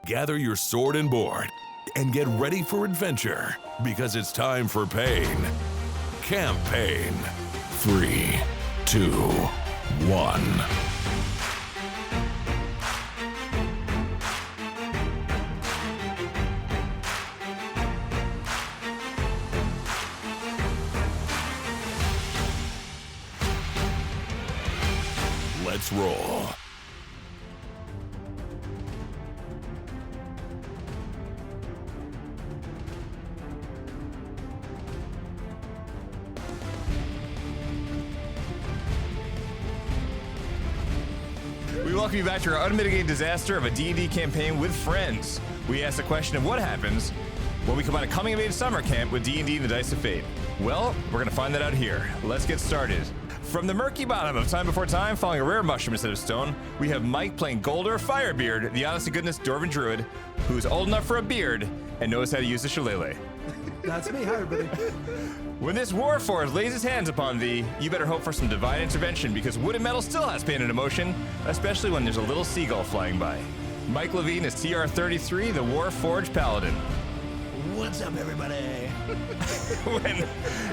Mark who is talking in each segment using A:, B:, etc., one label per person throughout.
A: gather your sword and board and get ready for adventure, because it's time for Pain. Campaign. 3, 2, 1. Let's roll.
B: We welcome you back to our unmitigated disaster of a D&D campaign with friends. We ask the question of what happens when we combine a coming-of-age summer camp with D&D and the Dice of Fate. Well, we're going to find that out here. Let's get started. From the murky bottom of Time Before Time, following a rare mushroom instead of stone, we have Mike playing Guldor Firebeard, the honest-to-goodness Dwarven Druid, who's old enough for a beard and knows how to use the shillelagh.
C: That's me. Hi, everybody.
B: When this warforged lays his hands upon thee, you better hope for some divine intervention, because wood and metal still has pain and emotion, especially when there's a little seagull flying by. Mike Levine is TR-33, the warforged paladin.
C: What's up, everybody?
B: When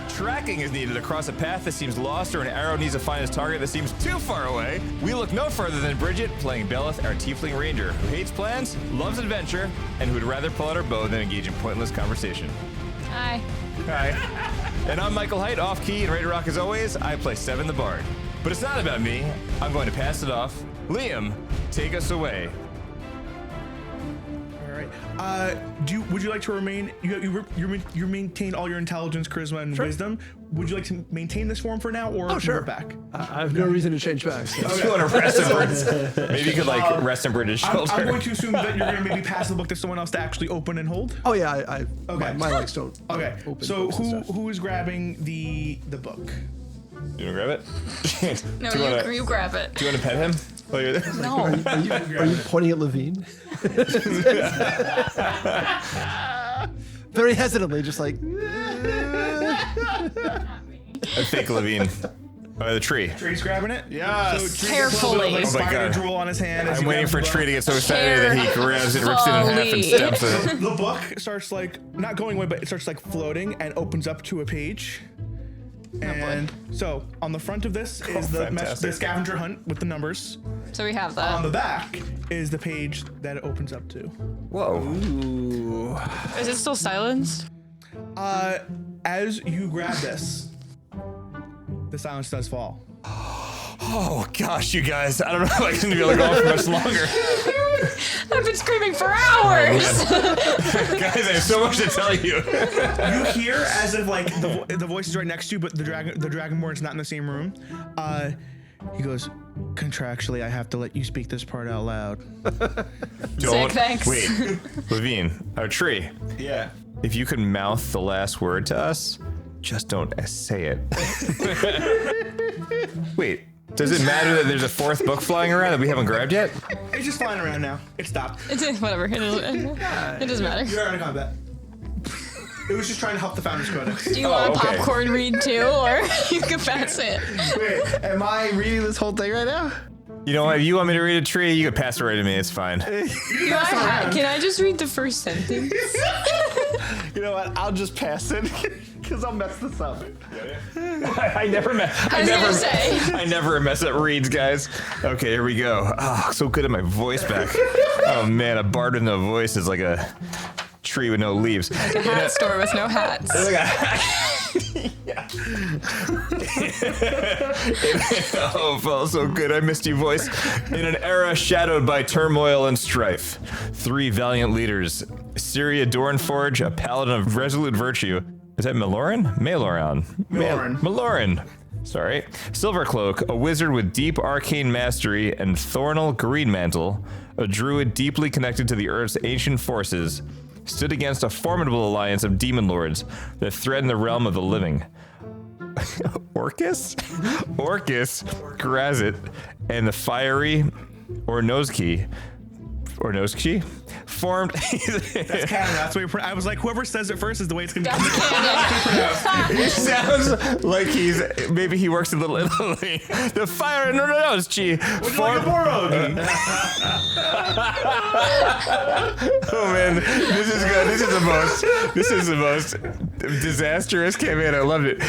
B: tracking is needed across a path that seems lost, or an arrow needs to find its target that seems too far away, we look no further than Bridget playing Bellith, our tiefling ranger, who hates plans, loves adventure, and who would rather pull out her bow than engage in pointless conversation.
D: Hi.
B: Hi. And I'm Michael Height, off key and ready to rock as always. I play Seven the Bard. But it's not about me. I'm going to pass it off. Liam, take us away.
E: All right. Would you like to remain? You maintain all your intelligence, charisma, and wisdom. Would you like to maintain this form for now, or move it back?
C: I have no reason to change back. So.
B: If you want to rest in maybe you could rest in Bridget's shoulder.
E: I'm going to assume that you're going to maybe pass the book to someone else to actually open and hold.
C: Oh yeah,
E: Okay.
C: My legs don't.
E: Okay.
C: Open
E: So
C: books and stuff.
E: who is grabbing the book?
B: You want to grab it?
D: No,
B: Do you wanna-
D: you grab it.
B: Do you want to pet him? While you're there?
D: No.
C: Are you pointing at Levine? Very hesitantly, just like.
B: I think Levine. The tree.
E: Tree's grabbing it.
B: Yes.
E: So
D: Carefully.
E: Like
B: Oh my
E: spider
B: God.
E: drool on his hand. as
B: I'm
E: he
B: waiting
E: grabs
B: for a
E: the
B: tree to
E: book.
B: get so excited that he grabs it, rips it in half, and
D: Carefully.
B: stamps it.
E: The book starts not going away, but it starts floating and opens up to a page. And so on the front of this is the
B: fantastic.
E: scavenger hunt with the numbers.
D: So we have
E: On the
D: that.
E: back is the page that it opens up to.
B: Whoa.
D: Is it still silenced?
E: As you grab this, the silence does fall.
B: Oh gosh, you guys. I don't know if I can be able to go on for much longer.
D: I've been screaming for hours.
B: Guys, I have so much to tell you.
E: You hear as if the voice is right next to you, but the dragonborn's not in the same room. He goes, contractually, I have to let you speak this part out loud.
B: Don't.
D: thanks.
B: Wait, Levine, our tree.
F: Yeah.
B: If you could mouth the last word to us, just don't say it. Wait, does it matter that there's a fourth book flying around that we haven't grabbed yet?
E: It's just flying around now. It stopped.
D: Whatever. It doesn't matter.
E: You're out of combat. It was just trying to help the Founders Codex.
D: Do you want a
B: okay.
D: popcorn read too, or you can pass it?
F: Wait, am I reading this whole thing right now?
B: You know what? If you want me to read a tree, you can pass it right to me. It's fine.
D: Can I just read the first sentence?
F: You know what? I'll just pass it because I'll mess this up.
B: I never I never mess up reads, guys. Okay, here we go. Oh, so good at my voice back. Oh man, a bard with no voice is like a tree with no leaves.
D: Like a hat store with no hats.
B: Oh, it felt so good. I missed you, voice. In an era shadowed by turmoil and strife, 3 valiant leaders, Syria Dornforge, a paladin of resolute virtue. Is that Maloran? Maloran. Sorry. Silvercloak, a wizard with deep arcane mastery, and Thornal Greenmantle, a druid deeply connected to the Earth's ancient forces, stood against a formidable alliance of demon lords that threatened the realm of the living. Orcus, Grazit, and the fiery Ornozki or nose chi, formed.
E: That's canon. That's what I was like, whoever says it first is the way it's going to come.
B: It sounds like maybe he works in Little Italy. The fire and nose chi formed. Oh man, this is good. This is the most disastrous campaign. I loved it.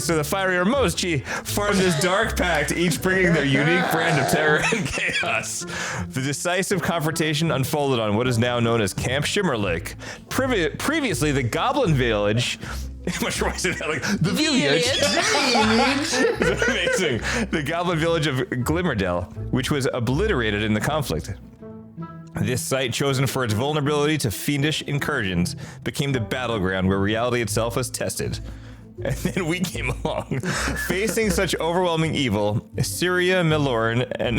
B: So the fiery or Chi formed this dark pact, each bringing their unique brand of terror and chaos. The decisive confrontation unfolded on what is now known as Camp Shimmerlake. Previously, the Goblin Village. I'm not sure why I said that. Like the village. It's amazing. The Goblin Village of Glimmerdale, which was obliterated in the conflict. This site, chosen for its vulnerability to fiendish incursions, became the battleground where reality itself was tested. And then we came along. Facing such overwhelming evil, Syria, Milorn, and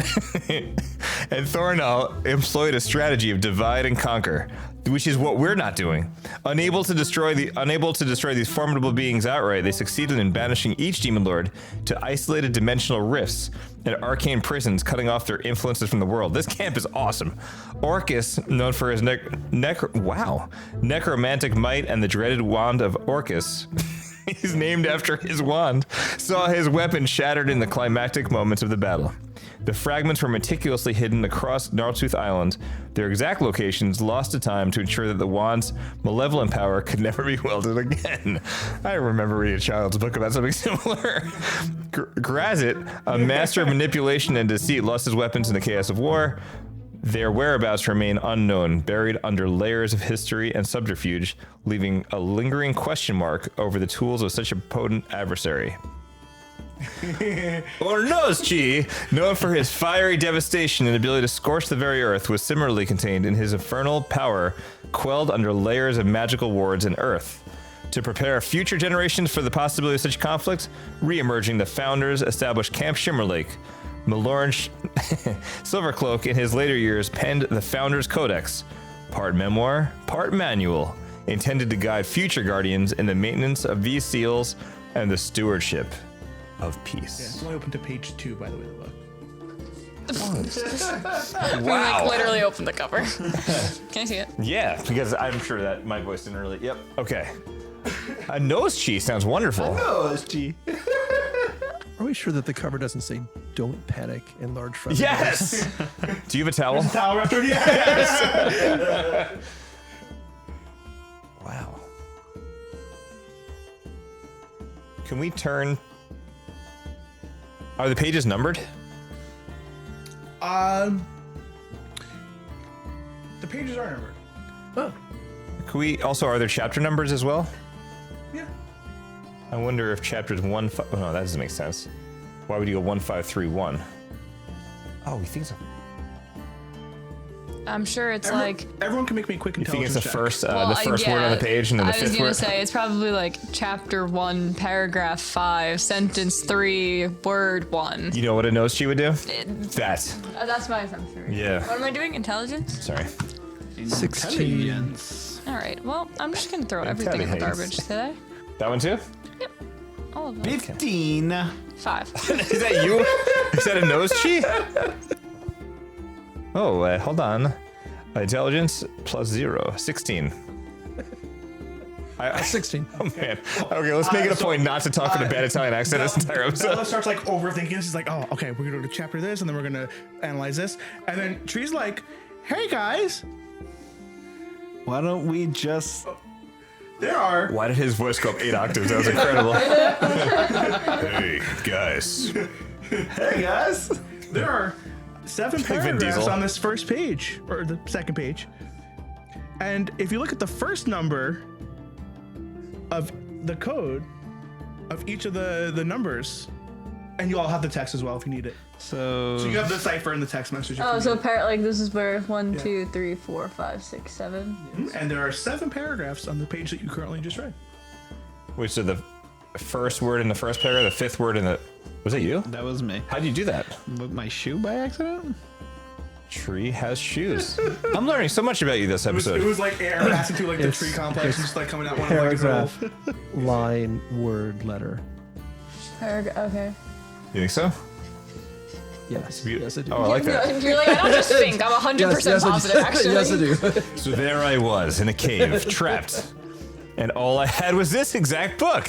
B: Thornall employed a strategy of divide and conquer, which is what we're not doing. Unable to destroy these formidable beings outright, they succeeded in banishing each demon lord to isolated dimensional rifts and arcane prisons, cutting off their influences from the world. This camp is awesome. Orcus, known for his necromantic might and the dreaded wand of Orcus, he's named after his wand, saw his weapon shattered in the climactic moments of the battle. The fragments were meticulously hidden across Gnarltooth Island, their exact locations lost to time to ensure that the wand's malevolent power could never be wielded again. I remember reading a child's book about something similar. Grazit, a master of manipulation and deceit, lost his weapons in the chaos of war. Their whereabouts remain unknown, buried under layers of history and subterfuge, leaving a lingering question mark over the tools of such a potent adversary. Or Nose Chi, known for his fiery devastation and ability to scorch the very earth, was similarly contained in his infernal power, quelled under layers of magical wards in earth. To prepare future generations for the possibility of such conflict, re-emerging, the founders established Camp Shimmerlake. Milorn Silvercloak in his later years penned the Founders Codex, part memoir, part manual, intended to guide future guardians in the maintenance of these seals and the stewardship of peace.
E: Yeah, it's only open to page 2, by the way, the book.
D: We like literally opened the cover. Can I see it?
B: Yeah, because I'm sure that my voice didn't really. Yep. Okay. A nose chi sounds wonderful.
F: Nose chi.
C: Are we sure that the cover doesn't say "Don't panic" in large font?
B: Yes. Do you have a towel?
E: Towel after yes.
B: Wow. Can we turn? Are the pages numbered?
E: The pages are numbered.
C: Oh,
B: Can we also, are there chapter numbers as well?
E: Yeah.
B: I wonder if chapters 1. Oh no, that doesn't make sense. Why would you go 1531? Oh, he thinks.
D: I'm sure it's like.
E: Everyone can make me a quick
B: You think
E: intelligence
B: it's the
E: check.
B: first,
D: Well,
B: the first word on the page, and then the
D: I was
B: fifth
D: gonna
B: word?
D: say it's probably like chapter 1, paragraph 5, sentence 3, word 1.
B: You know what a nose chi would do? That.
D: That's my assumption.
B: Yeah.
D: What am I doing? Intelligence?
B: Sorry.
C: 16.
D: All right. Well, I'm just gonna throw everything in the
B: Intelligence.
D: garbage today.
B: That one too?
D: All of them.
F: 15.
D: 5.
B: Is that you? Is that a nose chi? Oh, hold on. Intelligence plus 0. 16.
C: 16.
B: Oh man. Okay, let's make it a point not to talk with a bad Italian accent this entire
E: Bella
B: episode.
E: starts like overthinking this. He's like, oh, okay, we're gonna go to chapter this, and then we're gonna analyze this. And then Tree's like, hey guys,
F: Why don't we just...
E: there are
B: Why did his voice go up 8 octaves? That was incredible. Hey, guys.
F: Hey, guys.
E: there are 7
B: Vin
E: paragraphs
B: Diesel.
E: on this first page, or the second page. And if you look at the first number of the code of each of the numbers, and you all have the text as well if you need it.
F: So
E: So you have the cipher and the text message. if
D: Oh,
E: you
D: so
E: need
D: like this is where 1, 2, 3, 4, 5, 6, 7.
E: it. And there are 7 paragraphs on the page that you currently just read.
B: Which is the first word in the first paragraph, the fifth word in the. Was that you?
F: that was me.
B: How'd you do that?
F: With my shoe by accident?
B: Tree has shoes. I'm learning so much about you this
E: It
B: episode.
E: was like air passing through like the tree complex and just like coming out one like a roll.
C: Paragraph, line, word, letter.
D: Okay.
B: You think so?
C: Yes. Yes, I do.
B: Oh, I like that.
D: You're like, I don't just think. I'm 100%
C: yes,
D: positive, actually.
C: Yes, I do.
B: So there I was in a cave, trapped. And all I had was this exact book.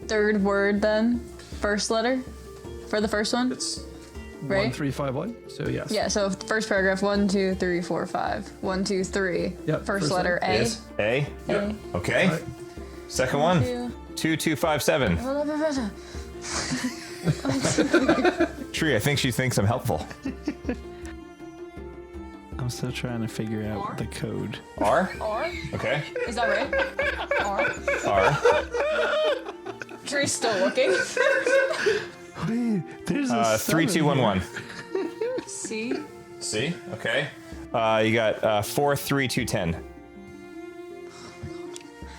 D: Third word, then. First letter for the first one.
C: It's
D: Right?
C: 1351. So yes.
D: Yeah. So first paragraph. 1, 2, 3, 4, 5. 1, 2, 3.
C: Yep,
D: First letter A.
B: Yes. A.
D: A.
B: Okay.
C: Right.
B: Second one.
D: 2.
B: 2257. Tree, I think she thinks I'm helpful.
G: I'm still trying to figure out the code.
B: R?
D: R.
B: Okay.
D: Is that right? R.
B: R.
D: Tree's still looking.
G: Wait, there's a
B: 3211.
D: C.
B: C? Okay. You got 43210.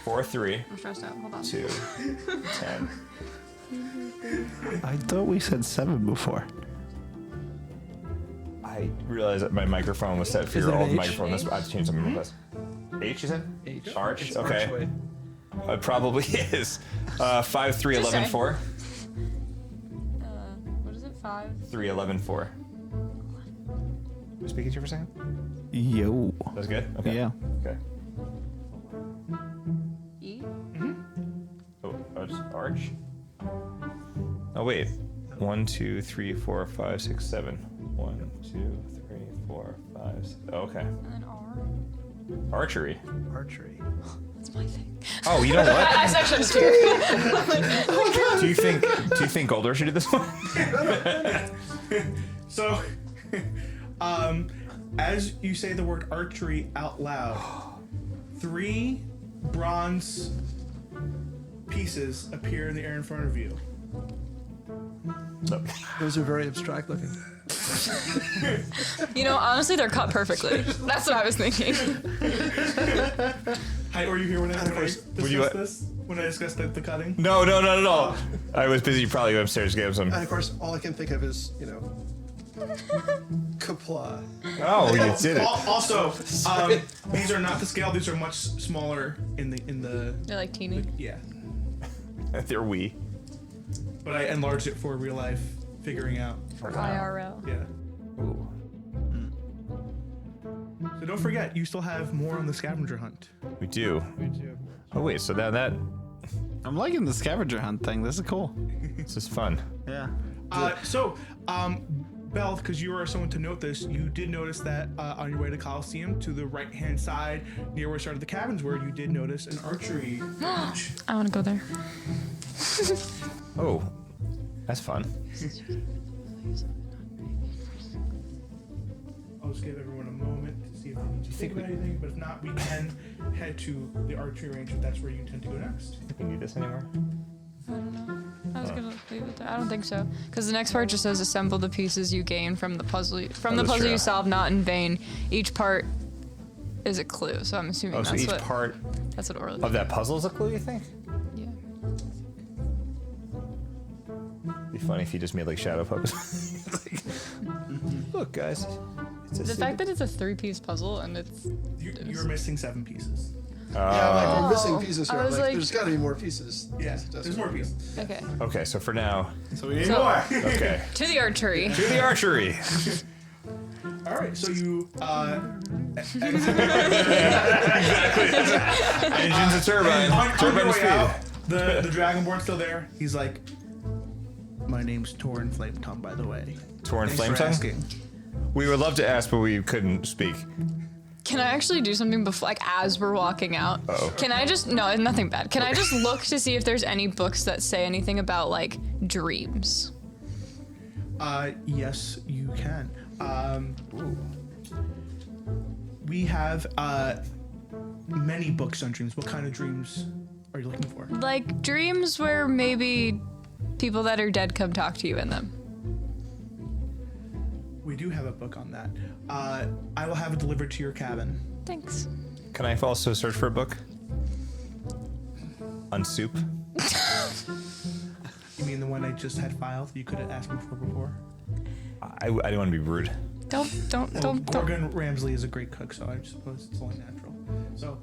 B: 43.
D: I'm stressed out. Hold on.
B: 2. 10.
G: I thought we said 7 before.
B: I realized that my microphone was set for
C: Is
B: your
C: it
B: old
C: H?
B: microphone. That's, I have to change something real fast. H, you said?
C: H.
B: Arch?
C: It's
B: Okay.
C: Archway.
B: It probably is. 53114.
D: What is it? 5.
B: 3114. Speaking to you for a second?
G: Yo.
B: That was good? Okay.
G: Yeah.
B: Okay.
D: E.
B: Oh, arch. Oh, wait. 1, 2, 3, 4, 5, 6, 7. 1, 2, 3, 4, 5, 6. Oh, okay.
D: And then R.
B: Archery.
C: Archery.
D: That's my thing.
B: Oh, you know what?
D: I sectioned too.
B: Do you think Guldor should do this one?
E: So, as you say the word archery out loud, 3 bronze pieces appear in the air in front of you.
B: No.
C: Those are very abstract looking.
D: You know, honestly, they're cut perfectly. That's what I was thinking.
E: Hi, were you here when I discussed
B: you-
E: this? When I discussed the cutting?
B: No, not at all. I was busy. Probably go upstairs to get some.
C: And of course, all I can think of is, Kapla.
B: Oh, you did it.
E: Also, these are not the scale. These are much smaller in the
D: They're like teeny.
E: yeah.
B: They're wee.
E: But I enlarged it for real life figuring out.
D: For IRL.
E: Yeah.
B: Ooh.
E: So don't forget, you still have more on the scavenger hunt.
B: We do. Oh wait, so that
G: I'm liking the scavenger hunt thing. This is cool.
B: this is fun.
G: Yeah.
E: Belle, because you are someone to note this, you did notice that on your way to Coliseum, to the right-hand side, near where we started the cabins, where you did notice an archery range.
D: I want to go there.
B: Oh, that's fun.
E: I'll just give everyone a moment to see if they need to think about anything, but if not, we can head to the archery range if that's where you intend to go next.
B: Do you need this anymore?
D: I don't know. I was gonna leave it there. I don't think so, because the next part just says assemble the pieces you gain from the puzzle. From the
B: that's
D: puzzle
B: true.
D: you solve, not in vain. Each part is a clue, so I'm assuming
B: Oh, so
D: that's
B: each
D: what
B: part
D: that's what Orly.
B: of that puzzle is a clue, you think?
D: Yeah.
B: It'd be funny if you just made like shadow puppets. It's like, look, guys. It's a
D: The fact that it's a 3-piece puzzle and it's
E: You're missing 7 pieces.
C: Yeah, I'm like, we're missing
D: Oh,
C: pieces
D: I
C: here.
D: was like-
C: There's got to be more pieces.
E: Yeah, there's more pieces.
D: okay.
B: okay, so for now,
E: So we need
D: So-
E: more.
B: okay.
D: To the archery.
B: To the archery.
E: All right, so you
B: Engines a turbine.
E: on your
B: Turbine
E: way
B: speed.
E: out, the Dragonborn's still there. He's like, my name's Torn Flametongue, by the way.
B: Torn
E: Thanks
B: flame
E: for
B: tongue.
E: asking.
B: We would love to ask, but we couldn't speak.
D: Can I actually do something before, like, as we're walking out?
B: Uh-oh.
D: Can I just, no, nothing bad. Can I just look to see if there's any books that say anything about, like, dreams?
E: Yes, you can. We have many books on dreams. What kind of dreams are you looking for?
D: Like, dreams where maybe people that are dead come talk to you in them.
E: We do have a book on that. I will have it delivered to your cabin.
D: Thanks.
B: Can I also search for a book? On soup?
E: You mean the one I just had filed? You could have asked me for before.
B: I didn't want to be rude.
D: Don't.
E: Morgan Ramsley is a great cook, so I suppose it's only natural. So,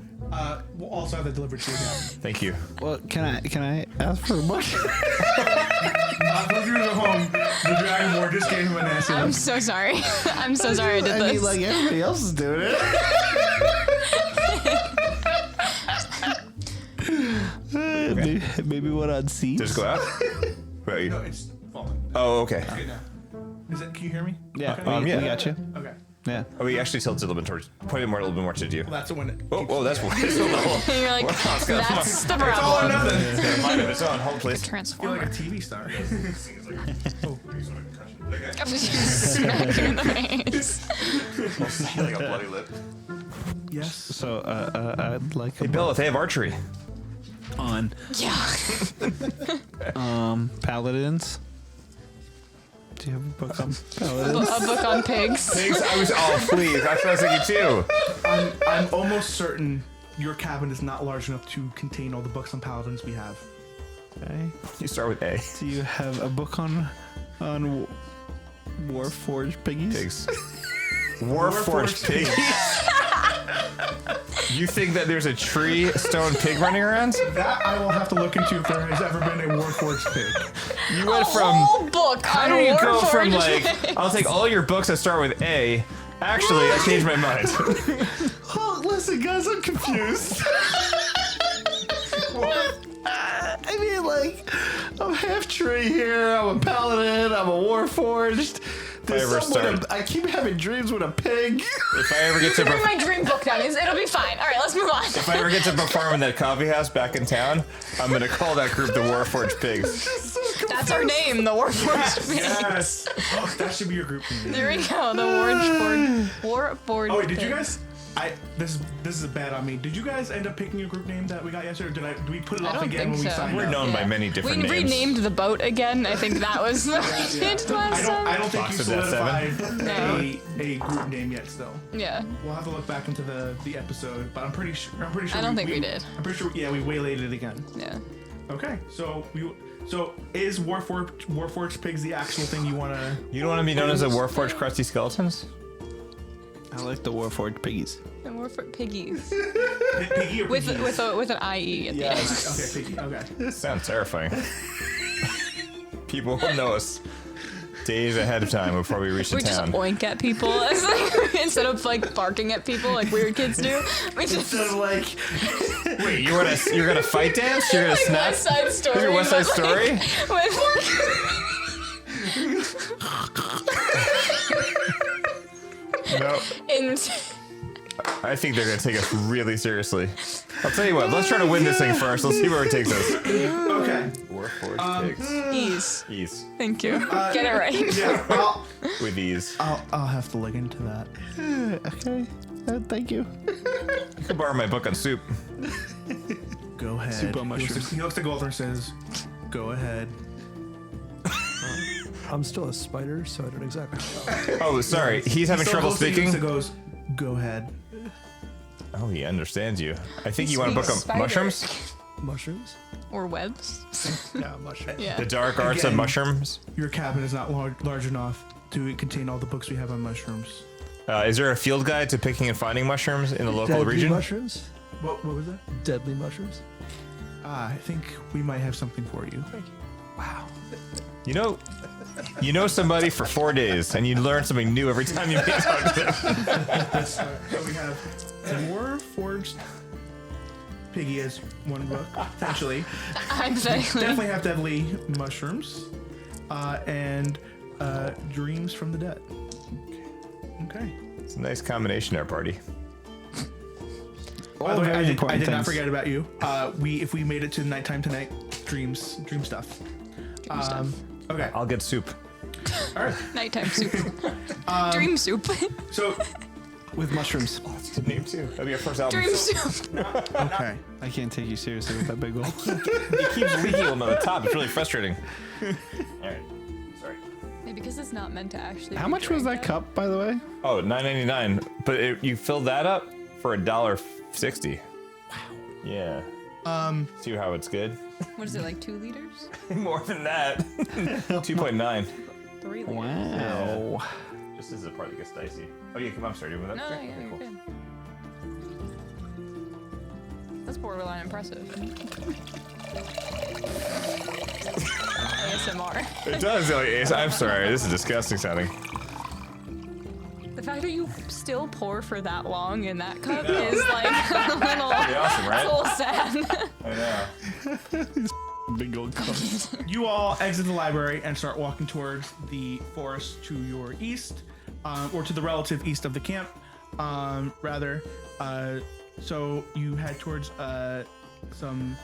E: we'll also have that delivered to you again.
B: Thank you.
G: Well, can I ask for a book?
E: Those viewers at home, the Dragon Board just gave him a nasty
D: I'm
E: look.
D: so sorry. I'm so sorry I did this.
G: mean, like everybody else is doing it. Maybe one on C.
B: Just go out. Where are you?
E: No, it's falling.
B: Oh, okay.
E: Okay, now. Can you hear me?
G: Yeah,
E: Okay.
G: we
B: yeah.
G: got you.
E: Okay.
G: Yeah.
B: Oh, we actually tilted a little bit towards. Point it more, a little bit more to you.
E: Well, that's the one that
B: Oh, that's what. It's a little.
D: You're like, that's the
E: all or
D: problem.
E: nothing.
B: It's got a mind of its own. Hold, please.
E: I feel like
D: Transformer.
E: a TV star.
D: I'm just smack you in the face.
B: Like a bloody lip.
E: Yes.
G: So, I'd like
B: Hey,
G: a
B: Bellith, they have archery.
G: on
D: Yeah.
G: paladins. Do you have a book on paladins?
D: A book on pigs.
B: Thanks. Please. That's what I was thinking too.
E: I'm almost certain your cabin is not large enough to contain all the books on paladins we have.
G: Okay.
B: You start with A.
G: Do you have a book on Warforged piggies?
B: Pigs. Warforged pig. You think that there's a tree stone pig running around?
E: That I will have to look into if there has ever been a Warforged pig.
B: You went from.
D: Whole book
B: How
D: on
B: do you go from
D: Warforged
B: like,
D: pigs.
B: I'll take all your books that start with A. Actually, I changed my mind.
G: Oh, listen, guys, I'm confused. I mean, like, I'm half tree here. I'm a paladin. I'm a warforged. I keep having dreams with a pig.
B: If I ever get to
D: Bring my dream book down. It'll be fine. All right, let's move on.
B: if I ever get to perform in that coffee house back in town, I'm gonna call that group the Warforged Pigs.
D: That's our name, the Warforged Pigs.
E: Yes. Oh, that should be your group name.
D: There we go, the Warforged.
E: Oh wait, did you guys? This is bad on me. Did you guys end up picking a group name that we got yesterday? Or did we put it
D: I
E: off
D: don't
E: again
D: think
E: when we
D: so.
E: signed
B: We're
E: up?
B: known by many different
D: We
B: names.
D: renamed the boat again. I think that was the last
E: I
D: time.
E: don't think you
B: Box of Death
E: solidified
D: No.
E: a group name yet. Still,
D: Yeah.
E: we'll have to look back into the episode. But I'm pretty sure.
D: I don't think we did.
E: I'm pretty sure. Yeah, we waylaid it again.
D: Yeah.
E: Okay, so is Warforged Pigs the actual thing you want to?
B: You don't want to be known as the Warforged Crusty Skeletons?
G: I like the warforged piggies.
D: The Warforged Piggies.
E: Piggy or
D: with
E: Piggies?
D: with an IE at the end.
E: Okay, Piggy. Okay.
B: Sounds terrifying. People will know us days ahead of time before we reach the
D: We just
B: town.
D: oink at people as, like, instead of like barking at people like weird kids do. We just
G: like,
B: Wait, you're gonna fight dance? You're gonna
D: like
B: snap?
D: West Side Story.
B: Is your West Side
D: but, like,
B: Story? No.
D: in
B: I think they're gonna take us really seriously. I'll tell you what, let's try to win this thing first. Let's see where it takes us.
E: Okay.
B: Warforged Pigs.
D: ease.
B: Ease.
D: Thank you. Get it right.
E: Yeah.
B: With ease.
E: I'll have to look into that.
G: okay. Thank you.
B: You can borrow my book on soup.
E: Go ahead.
G: Soup on mushrooms.
E: He looks at Guldor and says, "Go ahead."
C: I'm still a spider, so I don't exactly know.
B: Oh, sorry. He's having
E: So
B: trouble
E: goes to you
B: speaking.
E: and goes, "Go ahead."
B: Oh, he understands you. I think you want a book on
D: Spider.
B: mushrooms?
C: Mushrooms?
D: Or webs.
C: Yeah, mushrooms.
D: Yeah.
B: The dark arts of
E: Again.
B: mushrooms?
E: Your cabin is not large enough to contain all the books we have on mushrooms.
B: Is there a field guide to picking and finding mushrooms in the local
C: Deadly
B: region?
C: mushrooms?
E: What was that?
C: Deadly mushrooms?
E: I think we might have something for you.
B: You know somebody for 4 days, and you learn something new every time you meet talk to them.
E: So we have Warforged Piggy as one book, potentially.
D: Hypothetically.
E: Definitely have Deadly Mushrooms, and Dreams from the Dead. Okay.
B: It's a nice combination there, party.
E: By the way,
G: very
E: I did
G: important
E: not
G: things.
E: forget about you. If we made it to nighttime tonight, dream stuff. Okay.
B: I'll get soup.
E: All right.
D: Nighttime soup. Dream soup.
E: So
G: With mushrooms.
B: That's a good name, too. That'll be our first album.
D: Dream soup.
E: okay.
G: I can't take you seriously with that big one.
B: It keeps leaking them on the top. It's really frustrating. All right. Sorry.
D: Yeah, because it's not meant to actually.
G: How
D: be
G: much was
D: drank
G: that cup, by the way?
B: Oh, $9.99. But you filled that up for $1.60. Wow. Yeah. See how it's good?
D: What is it, like 2 liters?
B: More than that. 2.9.
D: 3 liters?
G: Wow.
B: This is the part that gets dicey. Oh yeah, come on, I'm sorry.
D: No, yeah, you're good. That's borderline impressive. ASMR.
B: It does, like, I'm sorry, this is disgusting sounding.
D: The fact that you still pour for that long in that cup is like a little,
B: awesome, right?
D: it's a little sad.
B: I know.
F: Big old cup.
E: You all exit the library and start walking towards the forest to your east, or to the relative east of the camp, rather. So you head towards some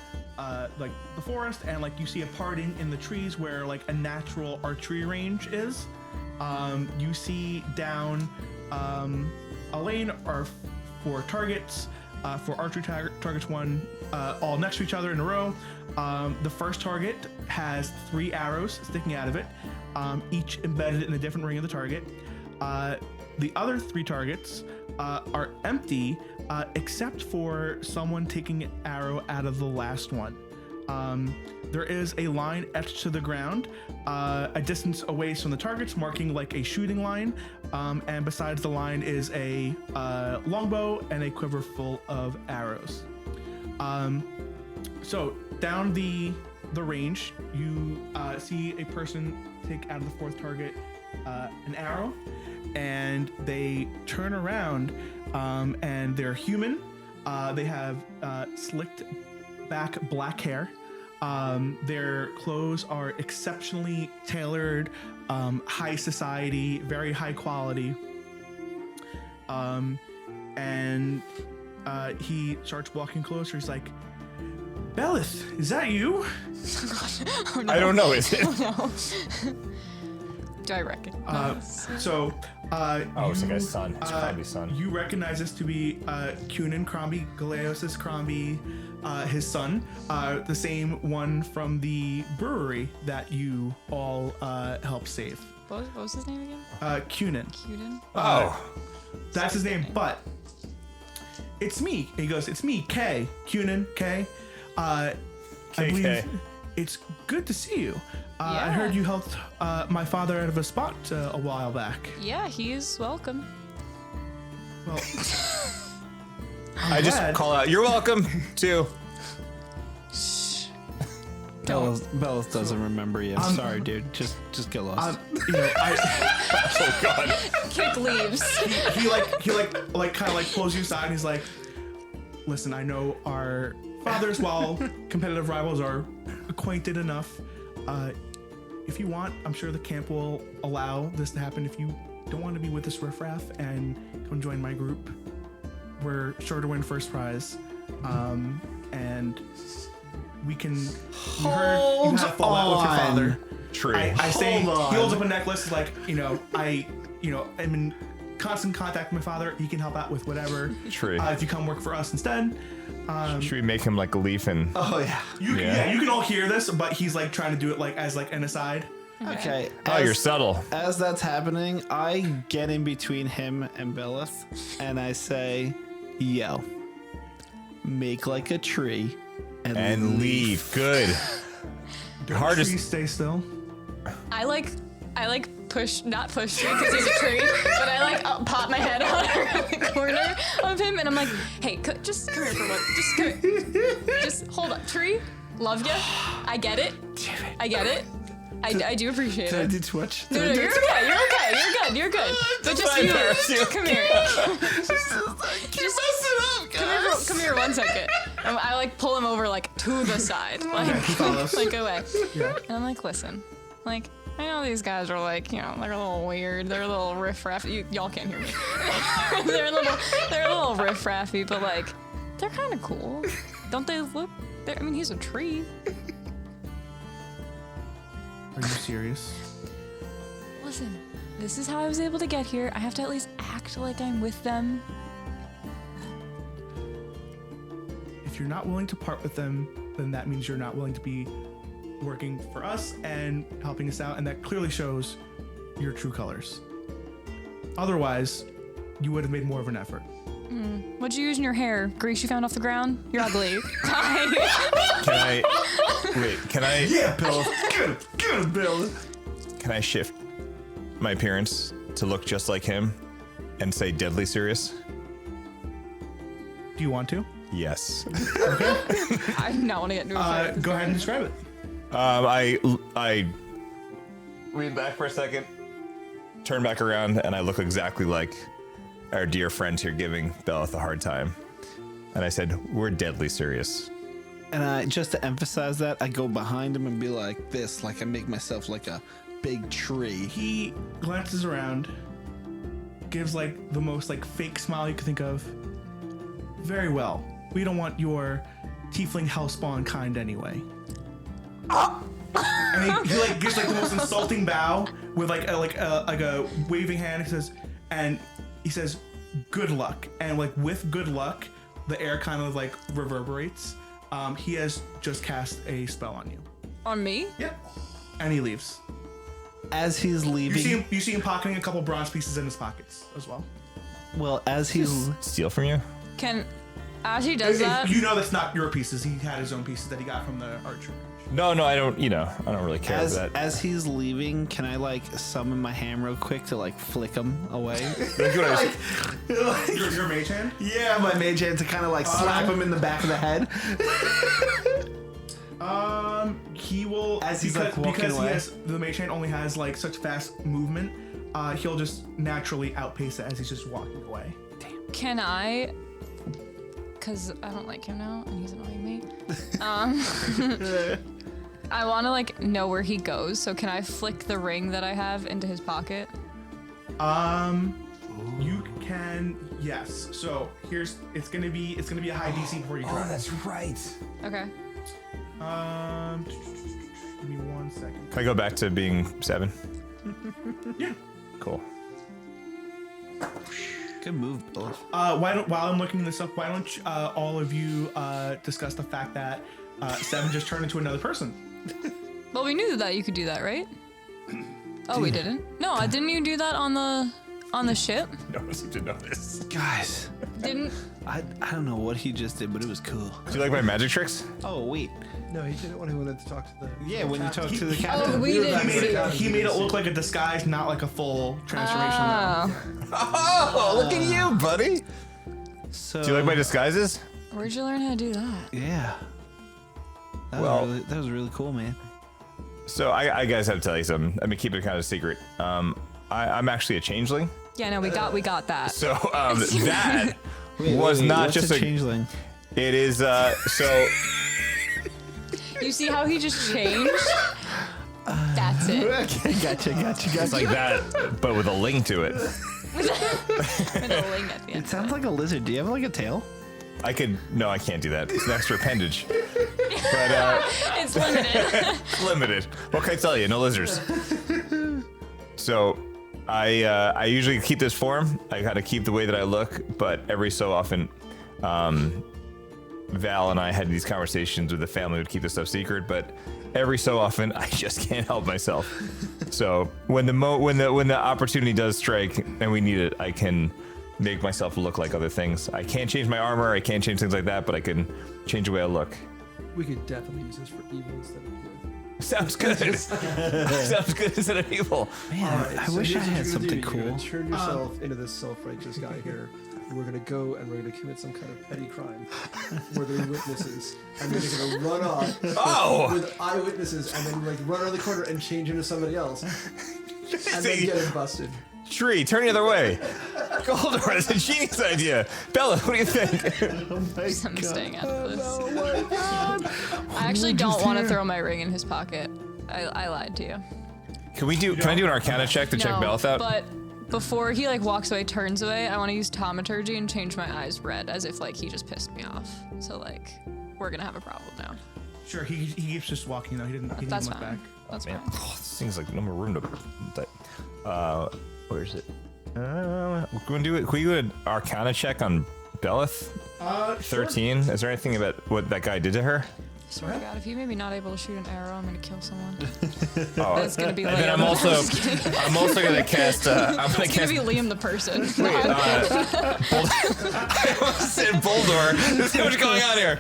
E: like the forest, and like you see a parting in the trees where like a natural archery range is. You see down a lane are 4 targets, for archery targets, one all next to each other in a row. The first target has 3 arrows sticking out of it, each embedded in a different ring of the target. The other 3 targets are empty, except for someone taking an arrow out of the last one. There is a line etched to the ground, a distance away from the targets, marking like a shooting line. And besides the line is a longbow and a quiver full of arrows. So down the range, you see a person take out of the 4th target an arrow, and they turn around, and they're human. They have slicked back black hair. Their clothes are exceptionally tailored, high society, very high quality. And he starts walking closer. He's like, Bellith, is that you?
D: Oh, no.
B: I don't know, is it?
D: Oh, no. Do I recognize?
E: So,
B: Oh, it's like a son. It's Crombie's son.
E: You recognize this to be Cunan Crombie, Galeos' Crombie, his son, the same one from the brewery that you all helped save.
D: What was his name again?
E: Cunan.
D: Cuden?
B: Oh.
E: That's his name, but it's me. He goes, it's me, K. Cunan, K. I believe it's good to see you. I heard you helped my father out of a spot a while back.
D: Yeah, he's welcome.
E: Well,
B: I just call out, you're welcome, too.
F: Bellith doesn't remember you. Sorry, dude. Just get lost.
B: Oh, God.
D: Kick leaves.
E: he kind of like pulls you aside, and he's like, listen, I know our fathers, while competitive rivals, are acquainted enough. If you want, I'm sure the camp will allow this to happen. If you don't want to be with this riffraff and come join my group, we're sure to win first prize. And we can. You heard you had a fallout with your father.
B: True.
E: I say he holds up a necklace like, I'm in constant contact with my father. He can help out with whatever.
B: True.
E: If you come work for us instead.
B: Should we make him like a leaf and...
F: Oh, yeah.
E: You can all hear this, but he's like trying to do it like as like an aside.
F: Okay.
B: Oh, you're subtle.
F: As that's happening, I get in between him and Bellith, and I say, yo, make like a tree and leave.
B: Good.
E: Please stay still.
D: I push, not push because he's a tree, but I like pop my head out around the corner of him, and I'm like, hey, just come here for a moment. Just come here. Just hold up. Tree, love you. I get it. I get it. I do appreciate
F: Did I
D: it.
F: do too much?
D: No, you're okay. You're okay. You're good. You're good. But just you. Come here. Come here 1 second. And I like pull him over like to the side, like away.
E: Yeah.
D: And I'm like, listen, like I know these guys are like, they're a little weird. They're a little riff-raff. Y'all can't hear me. they're a little riff-raffy, but like, they're kind of cool. Don't they look? I mean, he's a tree.
E: Are you serious?
D: Listen, this is how I was able to get here. I have to at least act like I'm with them.
E: If you're not willing to part with them, then that means you're not willing to be working for us and helping us out, and that clearly shows your true colors. Otherwise, you would have made more of an effort.
D: What'd you use in your hair? Grease you found off the ground? You're ugly.
B: Can I?
E: Yeah, Bill. Good, Bill.
B: Can I shift my appearance to look just like him and say deadly serious?
E: Do you want to?
B: Yes.
D: I do not want to get into a fight.
E: Go ahead and describe it.
B: I lean back for a second, turn back around, and I look exactly like our dear friend here giving Bellith a hard time. And I said, we're deadly serious.
F: And I, just to emphasize that, I go behind him and be like this, like I make myself like a big tree.
E: He glances around, gives like the most like fake smile you could think of. Very well. We don't want your tiefling hellspawn kind anyway. And he like gives like the most insulting bow with like a waving hand. He says, "Good luck." And like with good luck, the air kind of like reverberates. He has just cast a spell on you.
D: On me?
E: Yep. And he leaves.
F: As he's leaving,
E: You see him pocketing a couple bronze pieces in his pockets as well.
F: well, as he's
B: Steal from you?
D: As he does that,
E: You know that's not your pieces. He had his own pieces that he got from the archer.
B: No, I don't, I don't really care for that.
F: as he's leaving, can I like summon my hand real quick to like flick him away?
E: Your mage hand?
G: Yeah, my mage hand to kind of like slap him in the back of the head.
E: He will
G: As he's, like, walking
E: because
G: away?
E: the mage hand only has like such fast movement. He'll just naturally outpace it as he's just walking away.
D: can I? Because I don't like him now, and he's annoying me. I want to like know where he goes. So can I flick the ring that I have into his pocket?
E: You can, yes. So it's gonna be a high DC before you try.
G: That's right.
D: Okay.
E: Give me 1 second.
B: Can I go back to being 7?
E: Yeah.
B: Cool.
F: Good move, Bill.
E: While I'm looking this up, why don't all of you discuss the fact that Seven just turned into another person?
D: Well, we knew that you could do that, right? Oh, we didn't. No, didn't you do that on the ship?
B: No one seemed to know this.
F: Guys,
D: Didn't?
F: I don't know what he just did, but it was cool.
B: Do you like my magic tricks?
F: Oh wait,
C: No, he did it when he wanted to talk to the.
F: yeah, when you talk to the
D: Oh,
F: captain.
D: we didn't.
E: He made it look like a disguise, not like a full transformation.
B: Oh, look at you, buddy.
F: So
B: Do you like my disguises?
D: Where'd you learn how to do that?
F: Yeah.
B: Well-
F: That was really cool, man.
B: So I guys have to tell you something. I mean, keep it kind of secret. I'm actually a changeling.
D: Yeah, no, we got that.
B: So that was not
F: what's
B: just
F: a
B: a.
F: changeling.
B: It is so.
D: You see how he just changed? That's it.
G: Okay, gotcha.
B: It's like that, but with a ling to it.
D: With a ling at the end.
F: It sounds like a lizard. Do you have like a tail?
B: No, I can't do that. It's an extra appendage. But
D: It's limited.
B: it's limited. What can I tell you? No lizards. So I usually keep this form. I gotta keep the way that I look, but every so often, Val and I had these conversations with the family to keep this stuff secret, but every so often I just can't help myself. So when the opportunity does strike and we need it, I can make myself look like other things. I can't change my armor, I can't change things like that, but I can change the way I look.
C: We could definitely use this for evil instead of good.
B: Sounds good. Sounds good instead of evil.
F: Man, I wish I had something
C: You're
F: cool.
C: gonna turn yourself into this self-righteous guy here. And we're gonna go and we're gonna commit some kind of petty crime where there are witnesses, and then you're gonna run off with eyewitnesses, and then like run around the corner and change into somebody else, and then get it busted.
B: Tree, turn the other way. Guldor, that's a genius idea. Bella, what do you think?
D: I'm staying out of this. I actually don't want to throw my ring in his pocket. I lied to you.
B: Can I do an Arcana check to check Bellith out?
D: But before he like walks away, turns away, I want to use taumaturgy and change my eyes red, as if like he just pissed me off. So like we're gonna have a problem now.
E: Sure, he keeps just walking though. He didn't
D: That's
E: look
D: fine.
E: back.
D: That's
B: Man,
D: fine.
B: this thing's like no more room to. Where is it? Can we do an Arcana check on Bellith? 13. Is there anything about what that guy did to her?
D: I swear to God, if you made me not able to shoot an arrow, I'm gonna kill someone.
B: Oh,
D: That's gonna be.
B: and
D: Liam.
B: then I'm also gonna cast. I'm gonna
D: It's gonna
B: cast.
D: be Liam the person.
B: I almost said Guldor. There's so much going on here.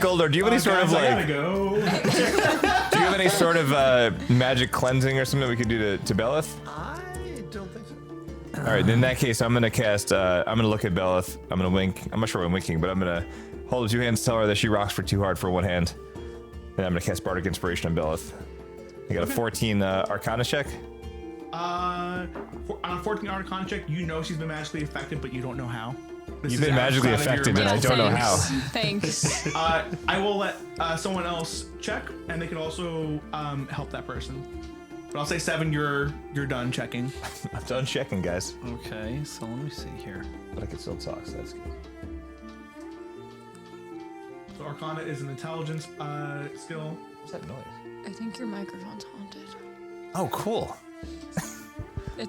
B: Guldor, do you have any sort of
E: Guys, I
B: like?
E: gotta go.
B: Do you have any sort of magic cleansing or something we could do to Bellith?
C: I don't think so.
B: All right, in that case, I'm gonna cast. I'm gonna look at Bellith. I'm gonna wink. I'm not sure what I'm winking, but I'm gonna Hold up 2 hands, tell her that she rocks for too hard for 1 hand. And I'm gonna cast Bardic Inspiration on Bellith. I got a 14 Arcana check.
E: On a 14 Arcana check, you know she's been magically affected, but you don't know how. This
B: You've
E: is
B: been magically
E: outside of your
B: affected, and I don't know how.
D: Thanks.
E: I will let someone else check, and they can also help that person. But I'll say 7. You're done checking.
B: I'm done checking, guys.
F: Okay, so let me see here.
B: But I can still talk, so that's good.
E: So Arcana is an intelligence skill.
B: What's that noise?
D: I think your microphone's haunted.
B: Oh, cool.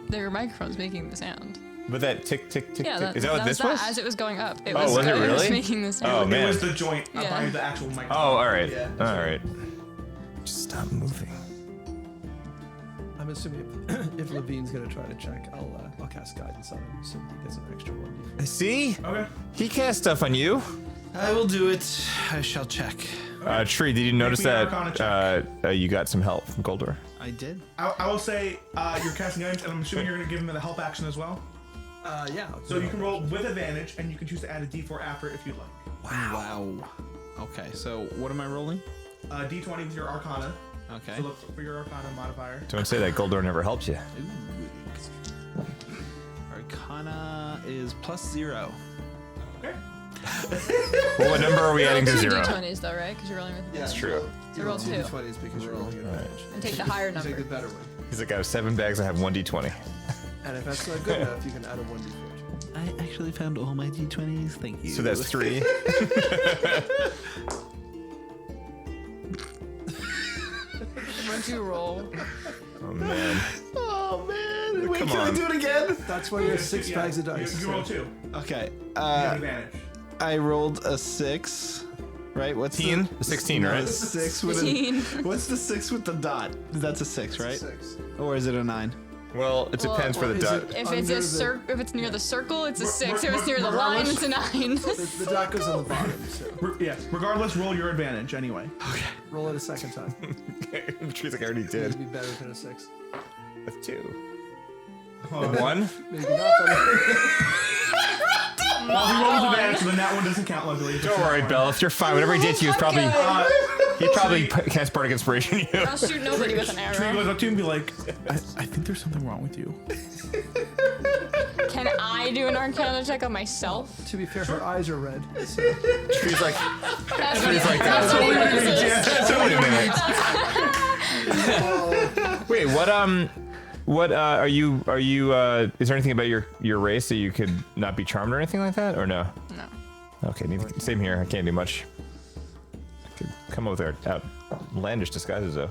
D: Their microphone's making the sound.
B: But that tick, tick, tick,
D: Yeah,
B: tick. Is that what this was?
D: As it was going up. It
B: Oh, was it
D: It was
B: really?
D: making the sound.
B: Oh,
E: It
B: man.
E: was the joint
D: Yeah.
E: behind the actual microphone.
B: Oh, all right.
C: Yeah.
B: All right. Just stop moving.
C: I'm assuming if Levine's gonna try to check, I'll cast guidance on him so he gets an extra 1d4.
B: See?
E: Okay.
B: He cast stuff on you.
F: I will do it. I shall check.
B: Tree, did you notice
E: me an
B: that
E: Arcana
B: you got some help from Guldor?
F: I did.
E: I will say you're casting guidance, and I'm assuming you're going to give him the help action as well.
C: Yeah.
E: So you can roll with advantage, and you can choose to add a d4 after if you'd like.
F: Wow. Okay, so what am I rolling?
E: D20 with your Arcana.
F: Okay.
E: So look for your Arcana modifier.
B: Don't say that Guldor never helped you.
F: Arcana is +0.
E: Okay.
B: Well, what number are we adding to
D: Two
B: 0?
D: D20s though, right? Because you're rolling with.
C: That's
B: true.
C: You
D: roll
C: roll
D: 2.
C: 2d20s because you're rolling advantage.
D: And take the higher
C: You take
D: number.
C: the better one.
B: He's like, I have 7 bags, I have 1 d20.
C: And if that's not good enough, you can add a 1d4.
F: I actually found all my d20s. Thank you.
B: So that's 3.
D: What'd you roll?
B: Oh, man.
F: Oh man! Wait,
B: Come
F: can
B: on.
F: I do it again?
C: That's why you have 6
E: Yeah,
C: bags of dice.
E: You roll 2.
F: Okay.
E: You have advantage.
F: I rolled a 6. Right? What's
B: 16?
F: the
B: 16,
F: no,
B: right?
F: the 6 with
D: Teen.
F: what's the 6 with the dot? That's a 6, right?
C: 6.
F: Or is it a 9?
B: Well, it depends for the
C: is
B: dot.
C: it-
D: If it's if it's near the circle, it's a 6. If it's near the line, it's a 9.
C: The dot goes on the bottom, so
E: Yeah. Regardless, roll your advantage anyway.
C: roll it a second time.
B: Tree's like, I already
C: It'd
B: did.
C: be better than a 6.
B: With 2. 1?
C: Maybe not better.
E: Well, he rolls advantage, so then that one doesn't count luckily.
B: Don't worry, Bellith. You're fine. Whatever he did to you is probably... he probably cast Bardic Inspiration on you.
D: I'll shoot nobody with an
E: Tree
D: arrow.
E: goes up to you and be like, I think there's something wrong with you.
D: Can I do an Arcana check on myself?
C: To be fair, her eyes are red. So.
B: Tree's like...
D: That's
B: Tree's like,
D: that's what it is.
B: Wait a minute. Wait, what are you is there anything about your race that you could not be charmed or anything like that, or no?
D: No.
B: Okay, same here. I can't do much. I could come up with outlandish disguises though.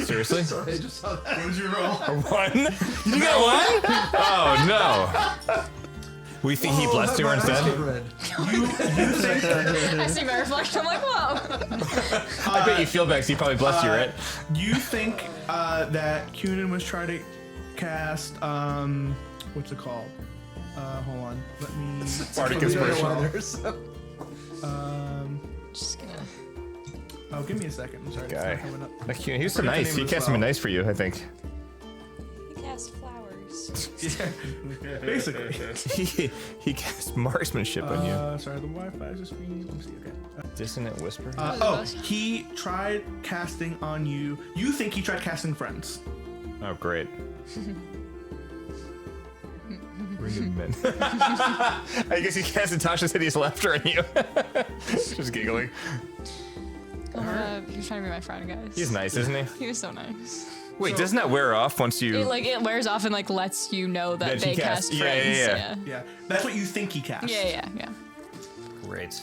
B: Seriously?
C: I just saw that.
E: What was your roll?
B: A 1? You got 1? Oh no. We think he blessed you
C: My eyes
B: instead?
C: get red.
D: I see my reflection. I'm like, whoa.
B: I bet you feel back, so he probably blessed you, right?
E: You think that Cunin was trying to cast what's it called? Hold on. Let me
B: Bardic
C: We don't know
B: Inspiration.
C: why there's so-
D: Just gonna.
E: oh, give me a second. I'm sorry. it's
B: Guy.
E: not coming up.
B: Like, he was so
E: Forget the
B: nice.
E: name
B: He
E: of the
B: cast something
E: spell.
B: nice for you, I think.
D: He cast flowers.
E: Basically.
B: he cast marksmanship on you.
E: Sorry, the Wi-Fi is just being. Let me see. Okay.
B: Dissonant whisper.
E: He tried casting on you. You think he tried casting friends?
B: Oh, great. Ring of men. I guess he cast Tasha's hideous laughter on you. Just giggling.
D: He was trying to be my friend, guys.
B: He's nice, isn't he?
D: He was so nice.
B: Wait, doesn't that wear off once you...
D: It wears off and like lets you know that
B: That
D: they
B: he cast.
D: cast
B: Yeah,
D: friends.
B: yeah.
E: Yeah. That's what you think he cast.
D: Yeah.
B: Great.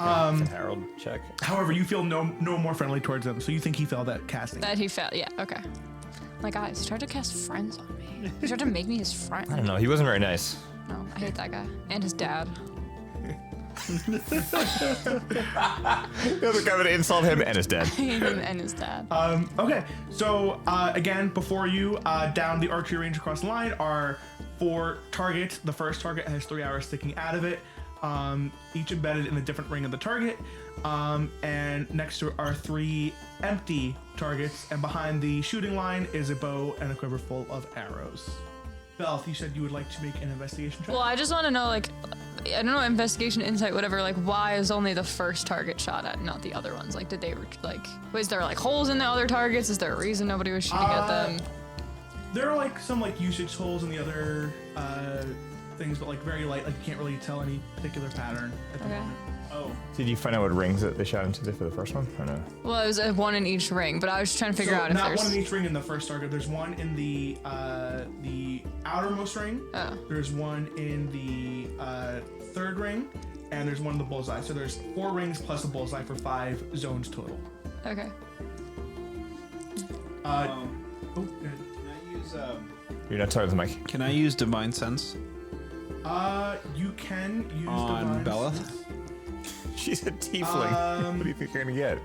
E: Um,
B: Harold, check.
E: However, you feel no more friendly towards him, so you think he failed at casting.
D: That he felt. Yeah. Okay. My guys, he tried to cast friends on me. He tried to make me his friend.
B: I don't know. He wasn't very nice.
D: No, I hate that guy and his dad.
B: The other guy would insult him and his dad.
D: I hate him and his dad.
E: Okay, so again, before you, down the archery range across the line are 4 targets. The first target has 3 arrows sticking out of it, each embedded in a different ring of the target. And next to it are 3 empty targets, and behind the shooting line is a bow and a quiver full of arrows. Bellith, you said you would like to make an investigation check.
D: Well, I just want to know, like, I don't know, investigation, insight, whatever. Like, why is only the first target shot at, not the other ones? Like, did they was there like holes in the other targets? Is there a reason nobody was shooting at them?
E: There are like some like usage holes in the other things, but like very light. Like you can't really tell any particular pattern at the moment. Oh.
B: Did you find out what rings that they shot into for the first one? Or no?
D: Well, it was one in each ring, but I was trying to figure out if
E: not
D: there's
E: one in each ring in the first target. There's one in the outermost ring.
D: Oh.
E: There's one in the third ring, and there's one in the bullseye. So there's 4 rings plus a bullseye for 5 zones total.
D: Okay.
E: Oh, good.
F: Can I use
B: You're not talking to the mic.
F: Can I use divine sense
E: You can use
F: on
E: divine
F: Bellith?
E: sense.
B: She's a tiefling. What do you think you're gonna get?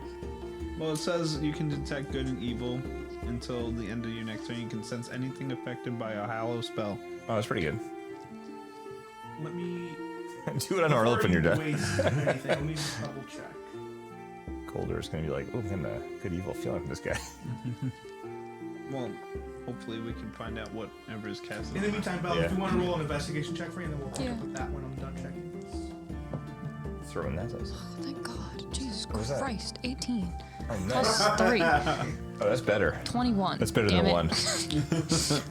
F: Well, it says you can detect good and evil until the end of your next turn. You can sense anything affected by a hallow spell.
B: Oh, that's pretty good.
E: Let me
B: Do it on Orlip when you're done.
E: Let me just double check.
B: Guldor's gonna be like, oh, I'm a good evil feeling from this guy.
F: Well, hopefully we can find out whatever is cast.
E: In the meantime, Belle, if you want to roll an investigation check for you, and then we'll pick
D: Yeah.
E: up with that when I'm done checking.
B: Throw in that dice.
D: Oh, thank God. Jesus
B: was that?
D: Christ. 18
B: Oh,
D: plus
B: nice.
D: 3.
B: Oh, that's better.
D: 21.
B: That's better
D: Damn
B: than
D: it.
B: 1.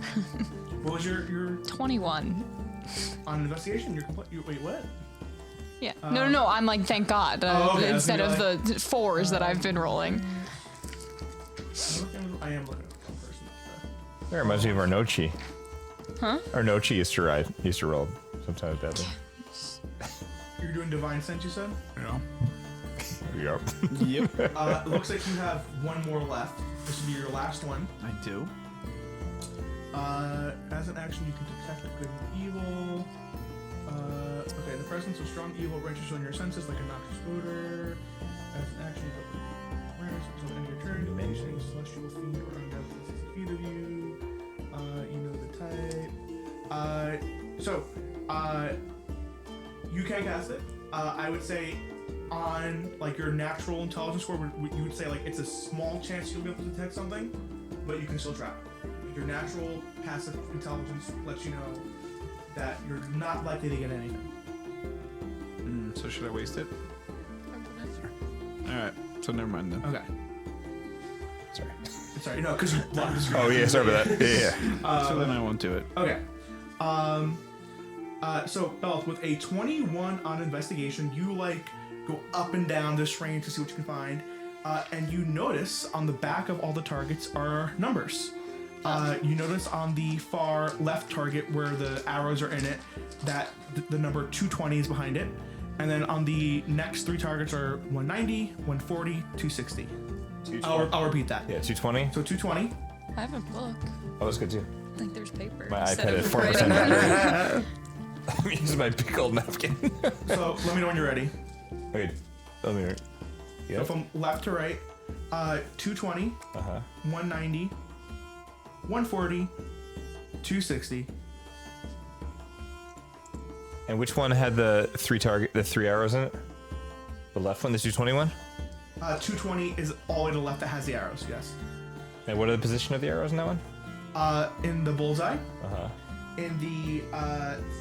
E: What was your
D: 21.
E: on investigation? Wait, what?
D: Yeah. No. I'm like, thank God.
E: okay,
D: Instead of
E: like-
D: the 4s that I've been rolling.
E: I am looking at one person.
B: That reminds me of Arnochi.
D: Huh?
B: Arnochi used to roll sometimes badly.
E: You're doing divine sense, you said?
F: Yeah.
B: Yep.
F: Yep.
E: It looks like you have one more left. This will be your last one.
F: I do.
E: As an action, you can detect good and evil. Okay, the presence of strong evil registers on your senses like a noxious odor. As an action, you go awareness until the end of your turn. You may see a celestial fiend or undead within 6 feet of you. You know the type. You can cast it. I would say on like your natural intelligence score, you would say like it's a small chance you'll be able to detect something, but you can still try. Your natural passive intelligence lets you know that you're not likely to get anything.
F: So should I waste it? All right. So never mind then.
E: Okay.
B: Sorry.
E: Sorry, no, because you blocked the screen.
B: Oh yeah, sorry about that. Yeah.
F: So then I won't do it.
E: Okay. So Bellith, with a 21 on investigation, you like go up and down this range to see what you can find, and you notice on the back of all the targets are numbers. You notice on the far left target where the arrows are in it that the number 220 is behind it, and then on the next 3 targets are 190, 140, 260. I'll repeat that.
B: Yeah, 220.
E: So 220.
D: I have a book.
B: Oh, that's good too.
D: I think there's paper.
B: My
D: instead
B: iPad
D: of
B: is 4%
D: writing.
B: battery. I'm using my big old napkin.
E: So let me know when you're ready.
B: Wait, let me.
E: So
B: Yeah.
E: from left to right, 220, 190, 140, 260.
B: And which one had the 3 arrows in it? The left one, the 221.
E: 220 is all the way to the left that has the arrows, yes.
B: And what are the position of the arrows in that one?
E: In the bullseye,
B: Uh-huh.
E: in the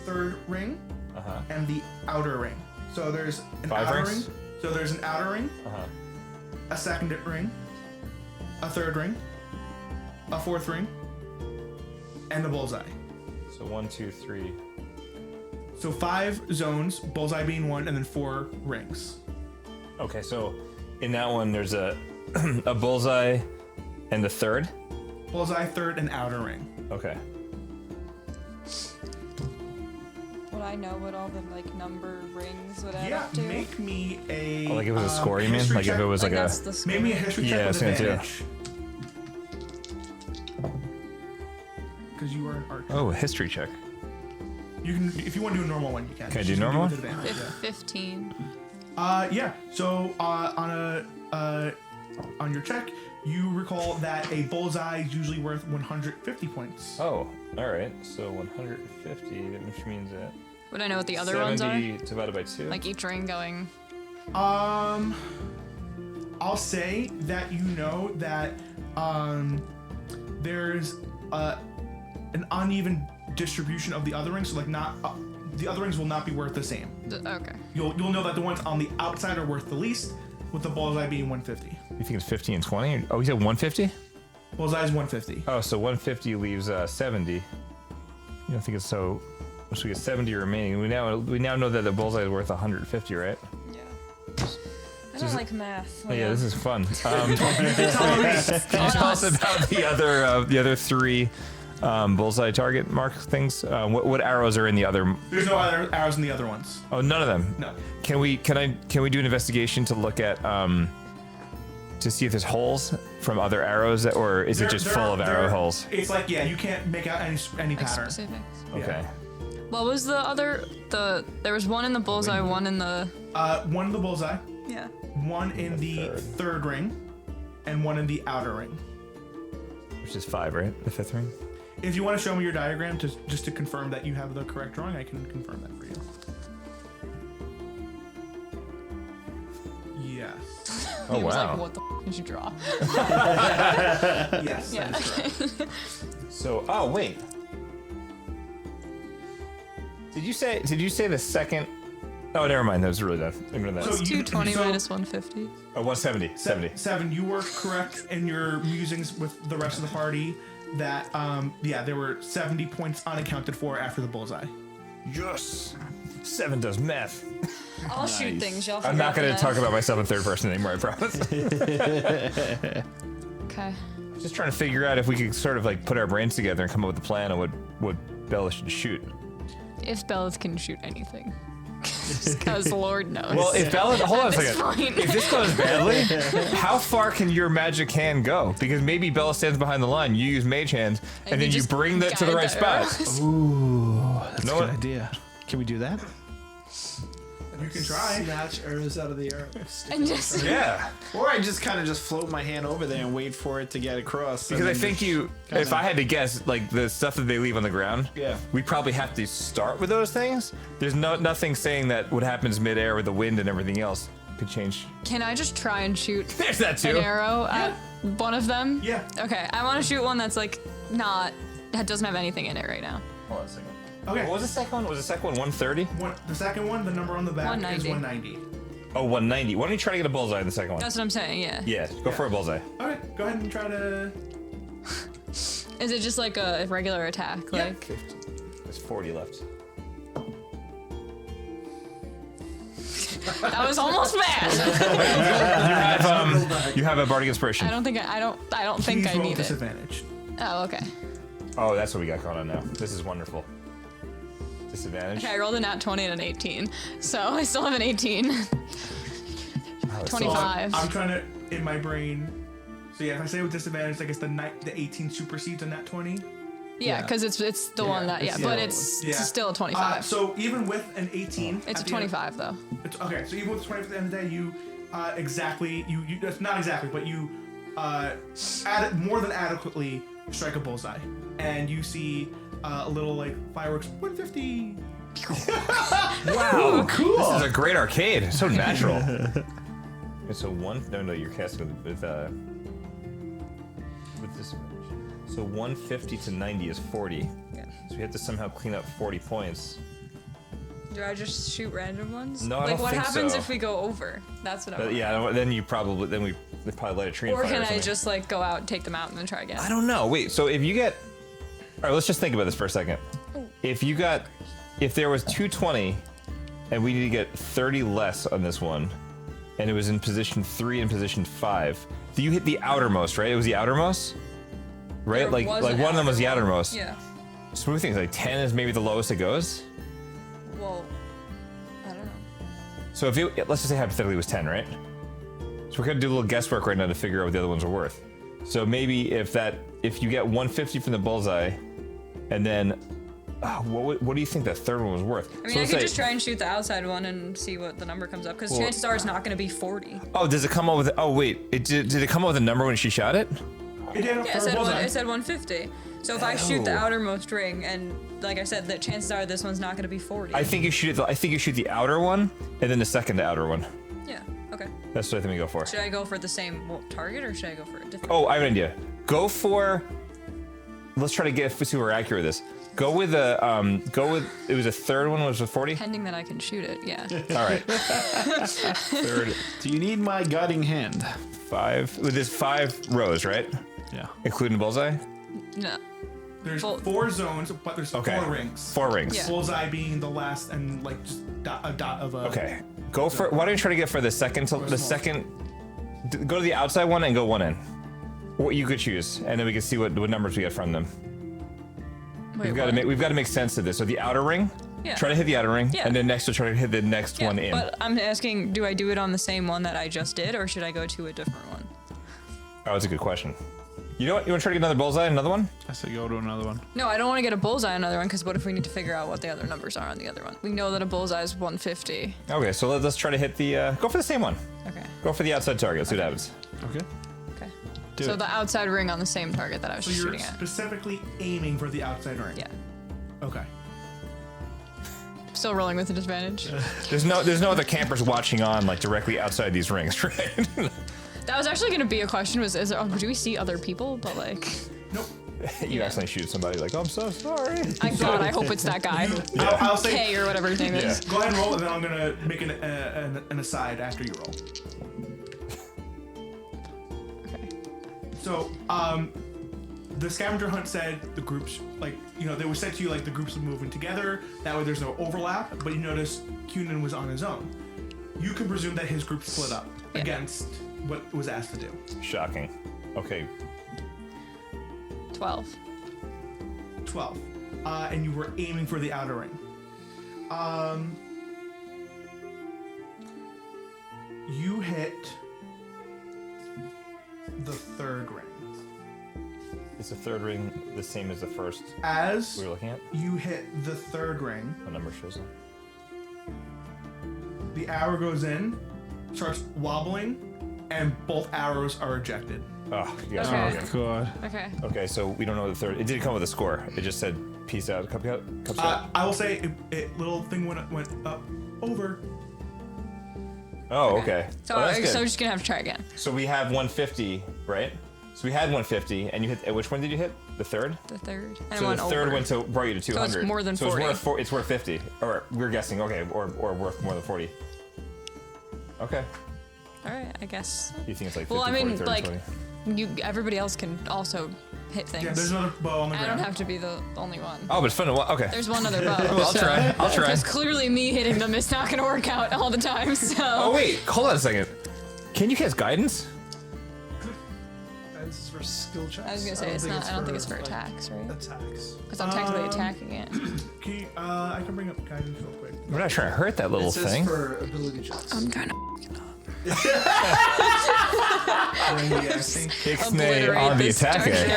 E: third ring,
B: Uh-huh.
E: and the outer ring. So there's an
B: 5
E: outer
B: rings?
E: ring. So there's an outer ring,
B: Uh-huh.
E: a second ring, a third ring, a fourth ring, and the bullseye.
B: So 1, 2, 3.
E: So 5 zones, bullseye being 1, and then 4 rings.
B: Okay, so in that one there's a a bullseye and the third.
E: Bullseye, third, and outer ring.
B: Okay.
D: Would I know what all the like number rings would add
E: Yeah,
D: up to?
E: make me a.
B: Oh, like if it was a score, you mean?
E: history
B: Like if
E: check.
B: it was like a.
D: that's the score.
E: Make me a history check
B: Yeah, I
E: with
B: was gonna do.
E: advantage. Because you are an archer.
B: Oh, a history check.
E: You can, if you want to do a normal one, you can.
B: Can I
E: It's
B: do
E: just
B: normal?
E: with advantage, yeah.
D: 15.
E: Yeah. So on your check, you recall that a bullseye is usually worth 150 points.
B: Oh, all right. So 150, which means that
D: Would I know what the other ones are?
B: 70 divided by 2.
D: Like each ring going.
E: I'll say that you know that there's an uneven distribution of the other rings. So like not the other rings will not be worth the same.
D: Okay.
E: You'll know that the ones on the outside are worth the least, with the bullseye being 150.
B: You think it's 50 and 20? Oh, he said 150?
E: Bullseye is 150.
B: Oh, so 150 leaves 70. You don't think it's so? So we get 70 remaining. We now know that the bullseye is worth 150, right?
D: Yeah. I don't like math.
B: Oh, yeah, this is fun. Can you tell us about the other three bullseye target mark things? What arrows are in the other?
E: There's no other arrows in the other ones.
B: Oh, none of them.
E: No.
B: Can we do an investigation to look at to see if there's holes from other arrows, or is it just full of arrow holes?
E: It's like you can't make out any
D: Like
E: pattern.
D: specifics.
B: Okay.
D: What was the other? There was one in the bullseye, one in the.
E: One in the bullseye,
D: Yeah.
E: one in the third ring, and one in the outer ring.
B: Which is 5, right? The 5th ring.
E: If you want to show me your diagram just to confirm that you have the correct drawing, I can confirm that for you. Yes.
B: Oh
D: He was
B: wow.
D: like, what the f did you draw?
E: Yes.
D: Yeah.
E: That is correct.
B: So, oh wait. Did you say the second? Oh, never mind. That was really done. Ignore that.
E: So you-
D: 220
E: so-
D: minus 150.
B: Oh, 170. 70.
E: 7, you were correct in your musings with the rest of the party that, there were 70 points unaccounted for after the bullseye.
B: Yes. 7 does math.
D: I'll shoot things. Y'all.
B: I'm not going to talk about myself in third person anymore. I promise.
D: Okay.
B: Just trying to figure out if we could sort of like put our brains together and come up with a plan on what Bella should shoot.
D: If Bellith can shoot anything. Because Lord knows.
B: Well, if Bella, hold on a
D: At this
B: second.
D: point.
B: If this goes badly, how far can your magic hand go? Because maybe Bella stands behind the line, you use mage hand, and then you
D: just
B: bring that to the
D: guide
B: right spot.
D: arrows.
F: Ooh, that's
B: No
F: a good
B: one-
F: idea. Can we do that?
E: You can try.
C: Snatch arrows out of the air.
D: And just
B: Yeah.
F: Or I just kind of float my hand over there and wait for it to get across.
B: Because I think if I had to guess, like the stuff that they leave on the ground,
F: Yeah.
B: we probably have to start with those things. There's nothing saying that what happens midair with the wind and everything else could change.
D: Can I just try and shoot
B: There's that
D: an
B: too.
D: arrow at one of them?
E: Yeah.
D: Okay, I want to shoot one that's like that doesn't have anything in it right now.
B: Hold on a second.
E: Okay.
B: What was the second one? Was the second one 130?
E: The second one, the number on the back
D: 190.
E: is 190.
B: Oh, 190. Why don't you try to get a bullseye in the second one?
D: That's what I'm saying. Yeah.
B: Yeah, go for a bullseye.
E: All right, go ahead and try to.
D: Is it just like a regular attack?
E: Yeah.
D: Like
B: 50. There's 40 left.
D: that was almost bad.
B: You have a bardic inspiration.
D: I don't think I don't think
E: Please
D: I
E: roll
D: need it.
E: disadvantage.
D: Oh, okay.
B: Oh, that's what we got going on now. This is wonderful. Disadvantage.
D: Okay, I rolled a nat 20 and an 18, so I still have an 18. 25.
E: I'm trying to in my brain. So yeah, if I say with disadvantage, I guess the 18 supersedes on that 20.
D: Yeah, because it's the one that but it's still a 25.
E: So even with an 18,
D: It's a
E: at the end-
D: 25 though.
E: Okay, so even with 20 at the end of the day, you that's not exactly, but you more than adequately strike a bullseye, and you see a little like fireworks 150.
B: Wow, cool. This is a great arcade. So natural. So no, you're casting with disadvantage. So 150 to 90 is 40.
D: Yeah.
B: So we have to somehow clean up 40 points.
D: Do I just shoot random ones?
B: No, I
D: like
B: don't
D: what
B: think
D: happens
B: so.
D: if we go over? That's what I want.
B: Yeah, then we probably light a tree on
D: Or
B: fire.
D: can
B: or
D: I
B: something.
D: just like go out, take them out, and then try again?
B: I don't know. Wait, so if you get... All right, let's just think about this for a second. If there was 220 and we need to get 30 less on this one, and it was in position 3 and position 5, you hit the outermost, right? It was the outermost? Right?
D: There
B: Like
D: was
B: one
D: an
B: of them was the
D: outer one.
B: outermost.
D: Yeah.
B: So what do you think? Like 10 is maybe the lowest it goes?
D: Well, I don't know.
B: So if let's just say hypothetically it was 10, right? So we're gonna do a little guesswork right now to figure out what the other ones are worth. So maybe if you get 150 from the bullseye, and then what do you think that third one was worth?
D: I mean,
B: So
D: I
B: let's
D: could
B: say-
D: just try and shoot the outside one and see what the number comes up, because chances are it's not going to be 40.
B: Oh, does it come up with? Oh wait, did it come up with a number when she shot it?
E: It did
D: Yeah,
E: for a bullseye.
D: it said 150. So if I shoot the outermost ring, and like I said, the chances are this one's not going to be 40.
B: I think you shoot the outer one, and then the second outer one.
D: Yeah. Okay.
B: That's what I think we go for.
D: Should I go for the same target, or should I go for a different?
B: Oh, I have an idea. Go for. Let's try to see if we're accurate with this. Go with it was a third one was a 40?
D: Pending that I can shoot it, yeah.
B: All right. Third.
F: Do you need my guiding hand?
B: 5. There's 5 rows, right?
F: Yeah.
B: Including the bullseye?
D: No.
E: There's
D: Full-
E: 4 zones, but there's
B: Okay.
E: 4 rings.
B: 4 rings.
D: Yeah.
E: Bullseye being the last, and like just a dot of a.
B: Okay. Go for. Why don't you try to get for the second? Go to the outside one and go one in. What you could choose, and then we can see what numbers we get from them.
D: Wait,
B: We've got to make sense of this. So the outer ring.
D: Yeah.
B: Try to hit the outer ring,
D: Yeah.
B: and then next we'll try to hit the next one in.
D: But I'm asking, do I do it on the same one that I just did, or should I go to a different one?
B: Oh, that's a good question. You know what? You want to try to get another bullseye, another one?
F: I say go to another one.
D: No, I don't want to get a bullseye on another one, because what if we need to figure out what the other numbers are on the other one? We know that a bullseye is 150.
B: Okay, so let's try to hit the. Go for the same one.
D: Okay.
B: Go for the outside target. Let's see what happens.
F: Okay.
D: Okay.
F: Do
D: so
F: it.
D: the outside ring on the same target that I was
E: So
D: just
E: you're
D: shooting at.
E: specifically aiming for the outside ring.
D: Yeah.
E: Okay.
D: Still rolling with a disadvantage.
B: There's no other campers watching on like directly outside these rings, right?
D: That was actually going to be a question. Do we see other people? But like,
E: Nope.
B: You accidentally shoot somebody like, oh, I'm so sorry.
D: God, I hope it's that guy.
E: I'll say.
D: K or whatever his name is.
E: Go ahead and roll, and then I'm gonna make an aside after you roll.
D: Okay.
E: So, the scavenger hunt said the groups, they were said to you like the groups are moving together. That way, there's no overlap. But you notice Cunan was on his own. You can presume that his group split up against what was asked to do.
B: Shocking. Okay.
D: 12.
E: 12. And you were aiming for the outer ring. You hit the third ring.
B: Is the third ring the same as the first
E: As
B: we were looking at?
E: you hit the third ring,
B: What number shows up?
E: the arrow goes in, starts wobbling, and both arrows are ejected.
B: Oh, you guys
D: Okay.
B: are okay.
F: God.
D: Okay.
B: Okay, so we don't know the third. It didn't come with a score. It just said peace out, cup out.
E: I will say little thing went up over.
B: Oh, okay.
D: So,
B: Oh, that's good.
D: so we're just going to have to try again.
B: So we have 150, right? So we had 150, and you hit. Which one did you hit? The third.
D: The third. And
B: So
D: one
B: the third
D: over.
B: brought you to 200.
D: more than
B: so
D: 40.
B: It's worth 50, or we're guessing. Okay, or worth more than 40. Okay.
D: All right, I guess.
B: You think it's like 50,
D: Well, I
B: 40,
D: mean,
B: 30,
D: like,
B: 20?
D: everybody else can also hit things.
E: Yeah, there's another bow on the
D: I
E: ground.
D: don't have to be the only one.
B: Oh, but it's fun to watch. Okay.
D: There's one other bow.
B: I'll try. I'll try.
D: Because clearly me hitting them is not going to work out all the time, so.
B: Oh wait, hold on a second. Can you cast guidance?
C: This is for skill checks.
D: I was going to say, it's not. I don't think it's for attacks, right?
C: Attacks.
D: Because I'm technically attacking it.
E: Can you, I can bring up guidance real quick.
B: We're not trying to hurt that little
C: It says
B: thing.
C: for ability checks.
D: I'm trying to
B: Ixnay on the
D: this
B: attack
D: target.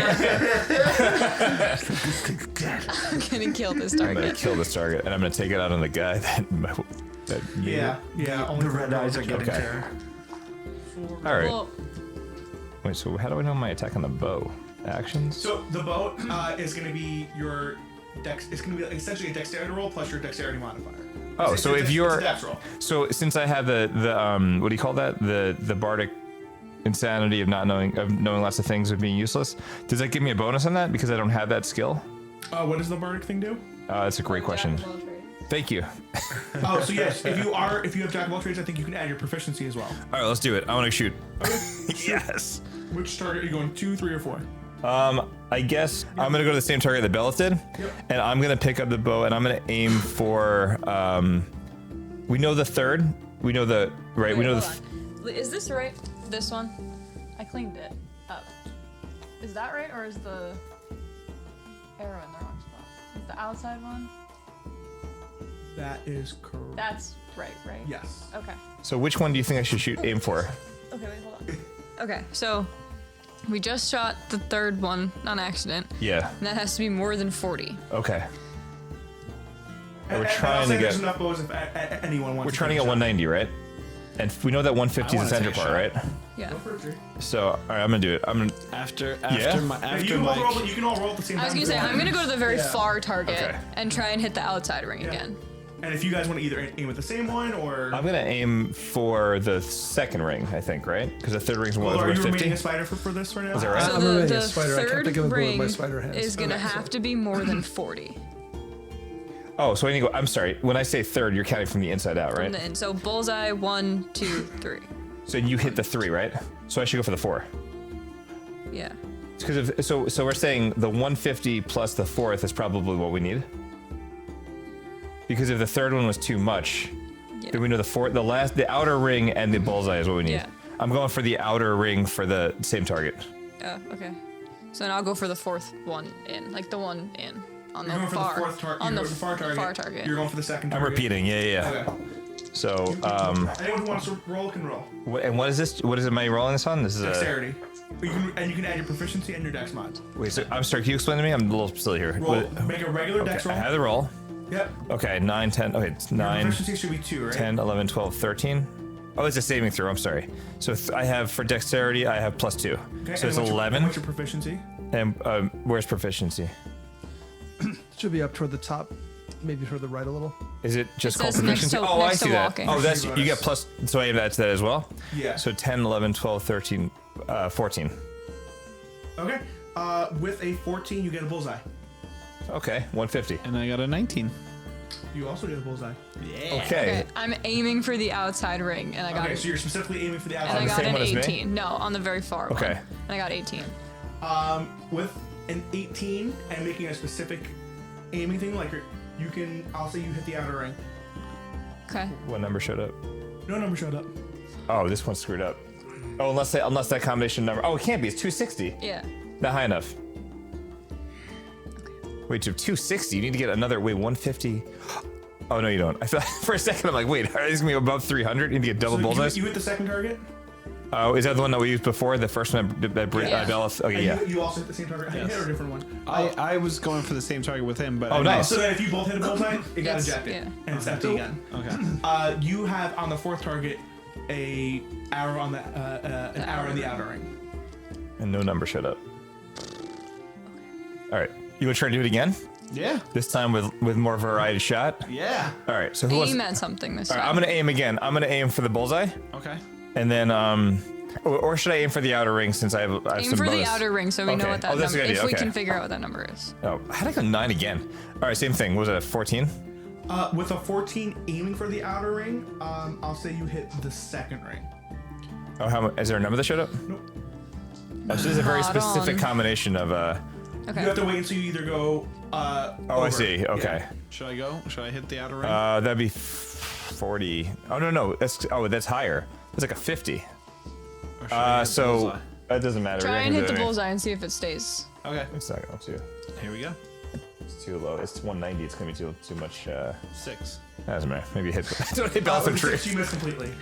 D: I'm going to kill this
B: I'm gonna
D: target.
B: kill this target, and I'm gonna take it out on the guy that.
E: Yeah. Only
F: The red eyes are getting
B: Okay.
F: clearer.
B: All right.
D: Well,
B: Wait. So how do I know my attack on the bow? Actions.
E: So the bow is going to be your dex. It's going to be essentially a dexterity roll plus your dexterity modifier.
B: Oh, so if
E: it's
B: you're
E: a dex roll.
B: so since I have the what do you call that, the bardic insanity of knowing lots of things of being useless, does that give me a bonus on that because I don't have that skill?
E: What does the bardic thing do?
B: That's a great question. Thank you.
E: Oh, so yes, if you have jack of all trades, I think you can add your proficiency as well.
B: All right, let's do it. I want to shoot. Yes.
E: Which target are you going? 2, 3, or 4?
B: I guess I'm gonna go to the same target that Bellith did, and I'm gonna pick up the bow and I'm gonna aim for. We know the third. We know the right. we know the.
D: Is this right? This one? I cleaned it up. Is that right, or is the arrow in the wrong spot? Is the outside one?
E: That is correct.
D: That's right?
E: Yes.
D: Okay.
B: So which one do you think I should aim for?
D: Okay, wait, hold on. Okay, so we just shot the third one on accident,
B: Yeah.
D: and that has to be more than 40.
B: Okay.
E: And
B: We're
E: I'll
B: trying
E: say
B: to
E: there's
B: get.
E: enough bows if anyone wants.
B: We're trying to get 190, right? And we know that 150 is the center part, right?
D: Yeah.
B: So, all right, I'm gonna do it. I'm gonna.
F: After
B: Yeah?
E: You can all roll at the same time.
D: I was gonna say, I'm gonna go to the very far target
B: Okay.
D: and try and hit the outside ring again.
E: And if you guys want to either aim at the same one or.
B: I'm gonna aim for the second ring, I think, right? Because the third ring's
E: Well, are
B: worth
E: you
B: 50.
E: remaining a spider for this right now?
B: Is that right?
D: So
C: I'm
D: the
C: already a spider. I can't
D: third
C: think of what
D: ring
C: my spider has.
D: is gonna
C: Okay, so-
D: have to be more than 40.
B: Oh, so I need to go. I'm sorry. When I say third, you're counting from the inside out, right?
D: From the end. So bullseye, 1, 2, 3.
B: So you hit the 3, right? So I should go for the 4.
D: Yeah.
B: Because so we're saying the 150 plus the 4th is probably what we need. Because if the third one was too much, then we know the outer ring and the bullseye is what we need.
D: Yeah.
B: I'm going for the outer ring for the same target.
D: Oh, okay. So then I'll go for the 4th one in, like the one in on
E: You're
D: the
E: going for
D: far,
E: the fourth target.
D: on the
E: far target.
D: far target.
E: You're going for the second
B: I'm
E: target.
B: repeating. Yeah.
E: Okay.
B: So
E: Anyone who wants to roll can roll.
B: what is this? What is it? Am I rolling this on? This is
E: Dexterity. You can add your proficiency and your dex mods.
B: Wait, so I'm sorry. Can you explain to me? I'm a little silly here.
E: Roll. Make a regular dex
B: Okay,
E: roll.
B: I have the roll.
E: Yep.
B: Okay, 9, 10. Okay, it's 9,
E: Proficiency should be 2, right?
B: 10, 11, 12, 13. Oh, it's a saving throw. I'm sorry. So I have for dexterity, I have +2.
E: Okay,
B: So
E: and
B: it's
E: what's
B: 11.
E: What's your proficiency?
B: And where's proficiency?
C: Should be up toward the top, maybe toward the right a little.
B: Is it just
D: It
B: called
D: says next
B: proficiency?
D: to-
B: Oh, I
D: next to
B: see that.
D: walking.
B: Oh, that's
E: Bonus.
B: you get plus. So I add that as well.
E: Yeah.
B: So 10, 11, 12, 13, 14.
E: Okay. With a 14, you get a bullseye.
B: Okay, 150.
F: And I got a 19.
E: You also get a bullseye.
B: Okay.
D: Okay, I'm aiming for the outside ring, and I got
E: Okay, so you're specifically aiming for the
D: and
E: outside.
D: I
B: the
D: got
B: same
D: an
B: one as me?
D: 18. No, on the very far one.
B: Okay.
D: And I got 18.
E: With an 18 and making a specific aiming thing, like you can, I'll say you hit the outer ring.
D: Okay.
B: What number showed up?
E: No number showed up.
B: Oh, this one's screwed up. Oh, unless that combination number. Oh, it can't be. It's 260.
D: Yeah.
B: Not high enough. Wait, to 260. You need to get another. Wait, 150. Oh no, you don't. I thought for a second I'm like, wait, are these gonna be above 300? You need to get double
E: So
B: bullseyes.
E: you hit the second target?
B: Oh, is that the one that we used before? The first one that
D: Yeah.
B: Bellith? Okay,
E: And
B: yeah.
E: you also hit the same target. I hit a different one.
F: I was going for the same target with him, but
B: Oh, nice.
E: So then if you both hit a bullseye, it got
D: Yes,
E: ejected.
D: yeah.
E: And it's empty again.
F: Okay.
E: You have on the 4th target a arrow on the an arrow in the outer ring.
B: And no number showed up. All right, you want to try to do it again?
F: Yeah.
B: This time with more variety shot.
F: Yeah.
B: All right, so who wants?
D: Aim at something this
B: All
D: time.
B: right, I'm gonna aim again. I'm gonna aim for the bullseye,
F: Okay.
B: and then or should I aim for the outer ring since I have
D: Aim
B: some
D: for the
B: bonus?
D: outer ring so we know
B: Okay.
D: what that
B: Oh, that's a
D: number
B: good
D: is.
B: idea.
D: If we
B: Okay.
D: can figure out what that number is.
B: Oh, how did I go 9 again? All right, same thing. Was it a 14?
E: With a 14 aiming for the outer ring, I'll say you hit the second ring.
B: Oh, is there a number that showed up?
E: Nope.
B: Oh, so this is a very
D: Hold
B: specific
D: on.
B: combination of
D: Okay.
E: You have to wait until you either go.
B: Oh,
E: over.
B: I see. Okay.
F: Should I go? Should I hit the outer ring?
B: That'd be 40. Oh no, that's higher. It's like a 50.
F: Or should I hit the
B: So
F: bullseye?
B: that doesn't matter.
D: Try
B: We
D: and
B: can
D: hit
B: do
D: the
B: it.
D: bullseye and see if it stays.
F: Okay.
B: It's not going to.
F: Here we go.
B: It's too low. It's 190. It's gonna be too much.
F: 6.
B: Doesn't matter. Maybe hit. Don't hit Bellith
E: With a 6,
B: Thornton.
E: you missed completely.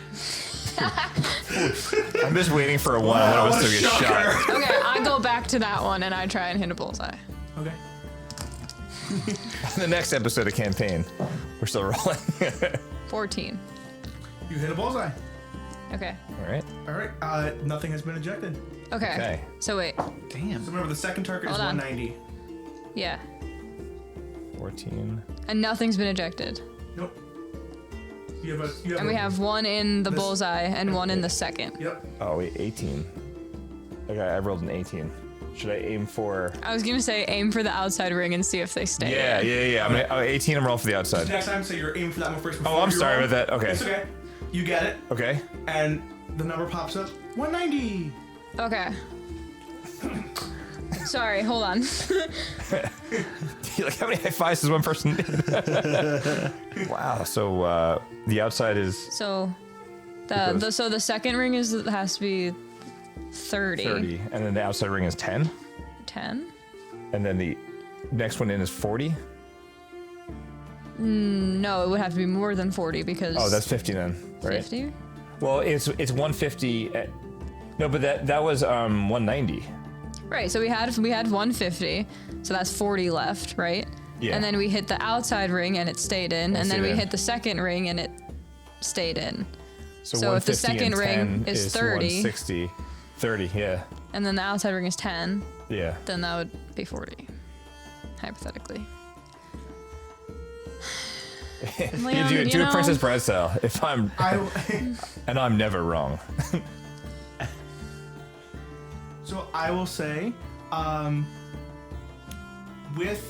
B: I'm just waiting for a 1. I want us to get shot.
D: Okay, I go back to that one and I try and hit a bullseye.
E: Okay.
B: The next episode of campaign, we're still rolling.
D: 14.
E: You hit a bullseye.
D: Okay.
B: All right.
E: All right. Nothing has been ejected.
D: Okay.
B: Okay.
D: So wait.
F: Damn.
E: So remember, the second target is
D: Hold on.
E: 190.
D: Yeah.
B: 14.
D: And nothing's been ejected.
E: Nope. You have a.
D: And we have one in the
E: This-
D: bullseye and one in the second.
E: Yep.
B: Oh wait, 18. Okay, I rolled an 18. Should I aim for?
D: I was gonna say aim for the outside ring and see if they stay.
B: Yeah. I'm gonna, 18. I'm rolling for the outside.
E: Next time, so you're aiming for that one first.
B: Oh,
E: before
B: I'm
E: you
B: sorry
E: roll.
B: about that. Okay.
E: It's okay. You get it,
B: Okay.
E: and the number pops up. 190.
D: Okay. Sorry, hold on.
B: Like how many high fives does one person need? Wow. So the outside is
D: So
B: Because-
D: so the second ring has to be 30.
B: 30, and then the outside ring is 10,
D: 10?
B: and then the next one in is 40.
D: No, it would have to be more than 40 because
B: Oh, that's 50 then, right?
D: 50?
B: Well, it's 150. No, but that was 190.
D: Right, so we had 150, so that's 40 left, right?
B: Yeah.
D: And then we hit the outside ring and it stayed in, and then
B: stayed
D: we
B: in.
D: hit the second ring and it stayed in.
B: So
D: So if the
B: 150
D: second
B: and
D: ring
B: 10
D: is 30.
B: 160. 30, yeah.
D: And then the outside ring is 10,
B: Yeah.
D: then that would be 40. Hypothetically. Leon,
B: do
D: you
B: it
D: know,
B: Princess Bride style. If I'm and I'm never wrong.
E: So I will say, with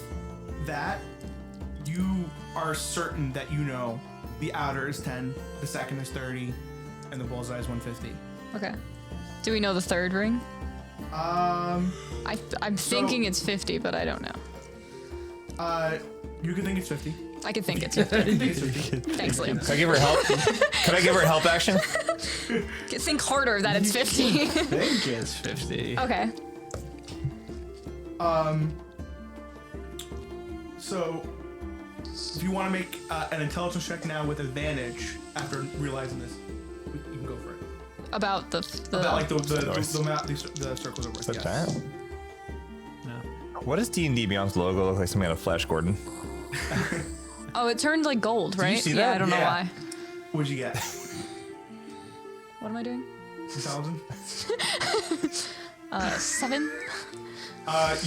E: that, you are certain that you know the outer is 10, the second is 30, and the bullseye is 150.
D: Okay. Do we know the third ring? I'm thinking it's 50, but I don't know.
E: You can think it's 50.
D: I could think it's 50. Thanks, Liam.
B: Can I give her help? Can I give her a help action?
D: Think harder that it's 50.
F: I think it's 50.
D: Okay.
E: So, if you want to make an intelligence check now with advantage after realizing this, you can go for it.
D: About the
E: About like the circles over.
B: What's
E: Yes.
B: that?
F: No.
B: What does D&D Beyond's logo look like? Something out of Flash Gordon.
D: Oh, it turned like gold, right?
B: see
D: Yeah,
B: that?
D: I don't know
E: Yeah.
D: why.
E: What'd you get?
D: What am I doing?
E: Intelligence?
D: 7?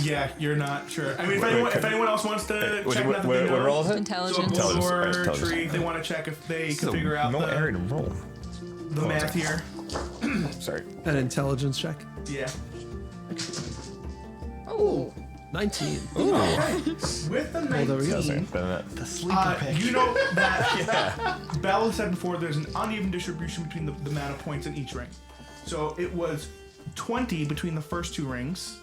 E: Yeah, you're not sure. I mean, if anyone else wants to check
B: What
E: nothing,
B: roll is it?
E: So
D: Intelligence.
E: Guldor
B: Intelligence.
E: tree, if they want to check if they can
B: So,
E: figure out
B: no area to
E: the
B: roll.
E: math here.
B: Sorry.
C: An intelligence check.
E: Yeah.
C: Oh, 19.
E: With the 19,
C: there we go.
F: The sleeper pick.
E: you know that Bella said before there's an uneven distribution between the amount of points in each ring. So it was 20 between the first two rings.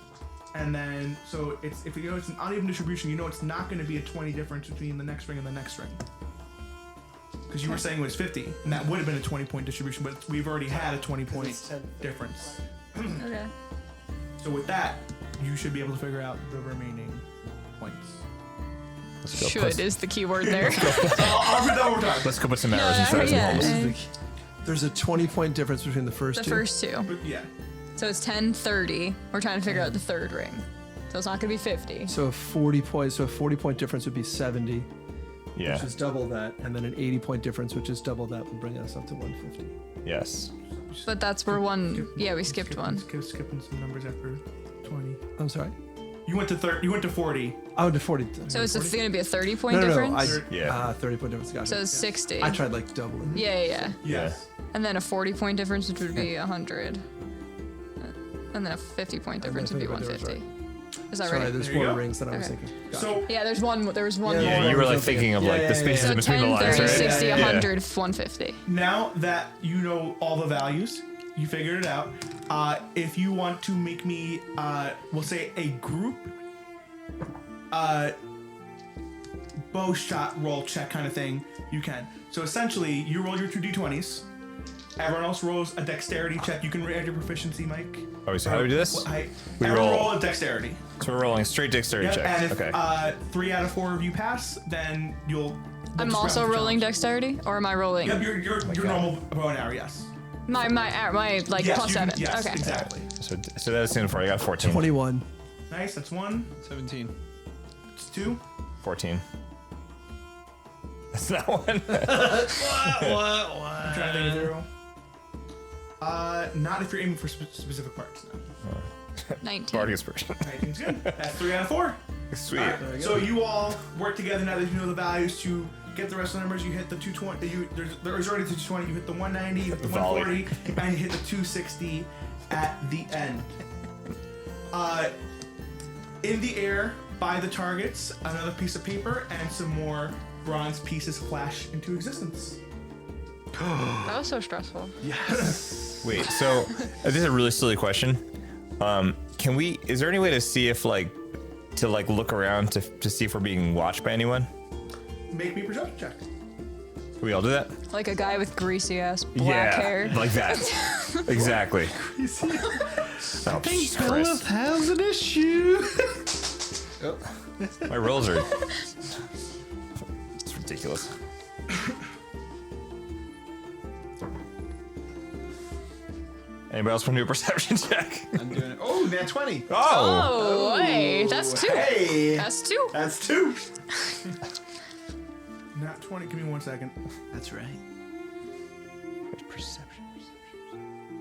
E: And then, so it's if you know it's an uneven distribution, you know it's not going to be a 20 difference between the next ring and the next ring. Because you were saying it was 50, and that would have been a 20-point distribution, but we've already had a 20-point difference.
D: Okay.
E: So with that, you should be able to figure out the remaining points.
D: Should is the key word there.
E: I'll read that one more time.
B: Let's go put some arrows inside some
D: yeah.
B: holes.
C: There's a 20-point difference between the first
D: The
C: two.
D: first two.
E: But yeah.
D: So it's 10, 30. We're trying to figure out the third ring. So it's not going to be 50.
C: So a 40-point difference would be 70,
B: Yeah.
C: which is double that, and then an 80-point difference, which is double that, would bring us up to 150.
B: Yes.
D: But that's where one. Yeah, we skipped one.
E: Skipping some numbers after 20.
C: I'm sorry.
E: You went to 30. You went to 40.
C: Oh, to 40.
D: So it's going to be a 30-point
C: no,
D: difference?
B: Yeah.
C: 30-point difference. Gotcha.
D: So it's 60.
C: I tried like doubling.
D: Yeah.
E: Yes.
D: And then a 40-point difference, which would be 100. And then a 50-point difference would be 150. Is that
C: Sorry,
D: right?
C: there's
E: There you
C: more
E: go.
C: rings than I was
D: Okay.
C: thinking. Gotcha.
E: So
D: Yeah, there was one more.
B: Yeah, you were like thinking of like the spaces
D: So
B: in between
D: 10,
B: the lines,
D: 30,
B: right?
D: 60,
B: Yeah.
D: 100, 150.
E: now that you know all the values, you figured it out. If you want to make me, we'll say a group, bow shot roll check kind of thing, you can. So essentially, you roll your 2 d20s. Everyone else rolls a dexterity check. You can add your proficiency, Mike.
B: Oh, so how do we do this? We
E: Everyone
B: roll-
E: roll a dexterity.
B: So we're rolling straight dexterity
E: Yep,
B: check.
E: and if
B: Okay.
E: 3 out of 4 of you pass, then you'll.
D: I'm
E: just
D: also
E: round the
D: rolling
E: challenge.
D: dexterity, or am I rolling
E: Yep, your normal bow and arrow, yes.
D: my like
E: Yes,
D: plus
E: you can-
D: 7?
E: Yes,
D: Okay.
E: exactly.
B: So that's in for I got 14.
C: 21.
E: Nice, that's 1.
F: 17.
E: It's 2.
B: 14. That's not one.
E: I'm trying to think of 0. Not if you're aiming for specific parts. No.
D: 19.
B: Bardic inspiration.
E: 19's good. That's 3 out of 4.
B: Sweet.
E: Alright, so you all work together now that you know the values to get the rest of the numbers. You hit the 220. There's already the 220. You hit the 190. You hit the
B: Volley.
E: 140, and you hit the 260 at the end. In the air by the targets, another piece of paper and some more bronze pieces flash into existence.
D: That was so stressful.
B: Wait, so this is a really silly question. Can we? Is there any way to see if to look around to see if we're being watched by anyone?
E: Make me a perception check.
B: Can we all do that?
D: Like a guy with greasy ass black hair.
B: like that. Exactly. Oh, Jesus Christ.
F: has an issue.
B: My rolls are. It's ridiculous. Anybody else want to do a perception check?
F: I'm doing it. Oh, nat 20.
B: Oh!
D: Oh, hey, that's 2.
F: Hey.
D: That's 2.
F: That's 2.
E: Not 20. Give me 1 second.
F: That's right.
B: Perception.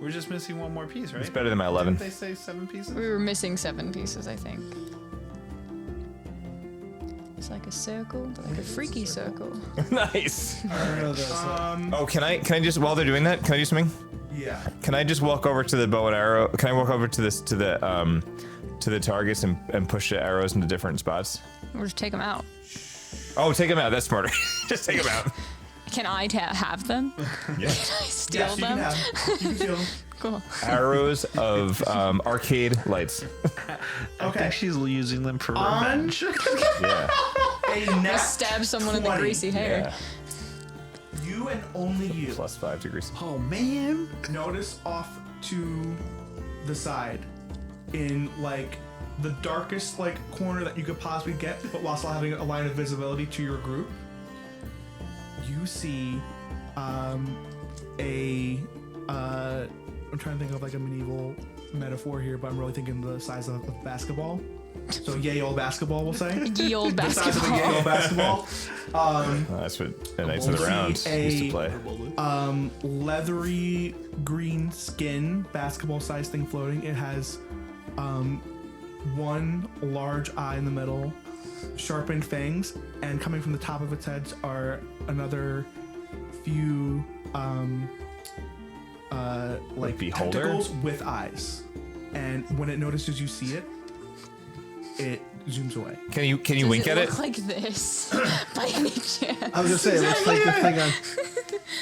F: We're just missing one more piece, right?
B: It's better than my 11.
F: Didn't they say 7 pieces?
D: We were missing 7 pieces, I think. It's like a circle, but like a freaky circle.
B: Nice.
C: Oh,
B: Oh, can I just while they're doing that, can I do something?
E: Yeah.
B: Can I just walk over to the bow and arrow? Can I walk over to the targets and push the arrows into different spots?
D: We'll just take them out.
B: Oh, take them out. That's smarter. Just take them out.
D: Can I have them?
B: Yeah.
D: Can I steal
E: Yes, you can
D: them?
E: have. You can steal them.
D: Cool.
B: Arrows of arcade lights.
F: I think she's using them for
E: On
F: revenge.
B: Yeah.
E: a net
D: Stab someone in the
E: 20.
D: greasy hair.
B: Yeah.
E: You and only you
B: +5 degrees.
F: Oh man.
E: notice off to the side in like the darkest like corner that you could possibly get, but while still having a line of visibility to your group, you see I'm trying to think of like a medieval metaphor here, but I'm really thinking the size of a basketball. So yay old basketball, we'll say.
D: Ye old
E: The size of a
D: basketball.
E: yay old basketball.
B: That's what the Knights of the Round used to play.
E: Leathery green skin, basketball-sized thing floating. It has one large eye in the middle, sharpened fangs, and coming from the top of its head are another few like
B: beholder?
E: tentacles with eyes. And when it notices you see it, it zooms away.
B: Can you
D: Does
B: wink at it?
D: look like this by any chance?
C: I was gonna say, it looks like the thing on.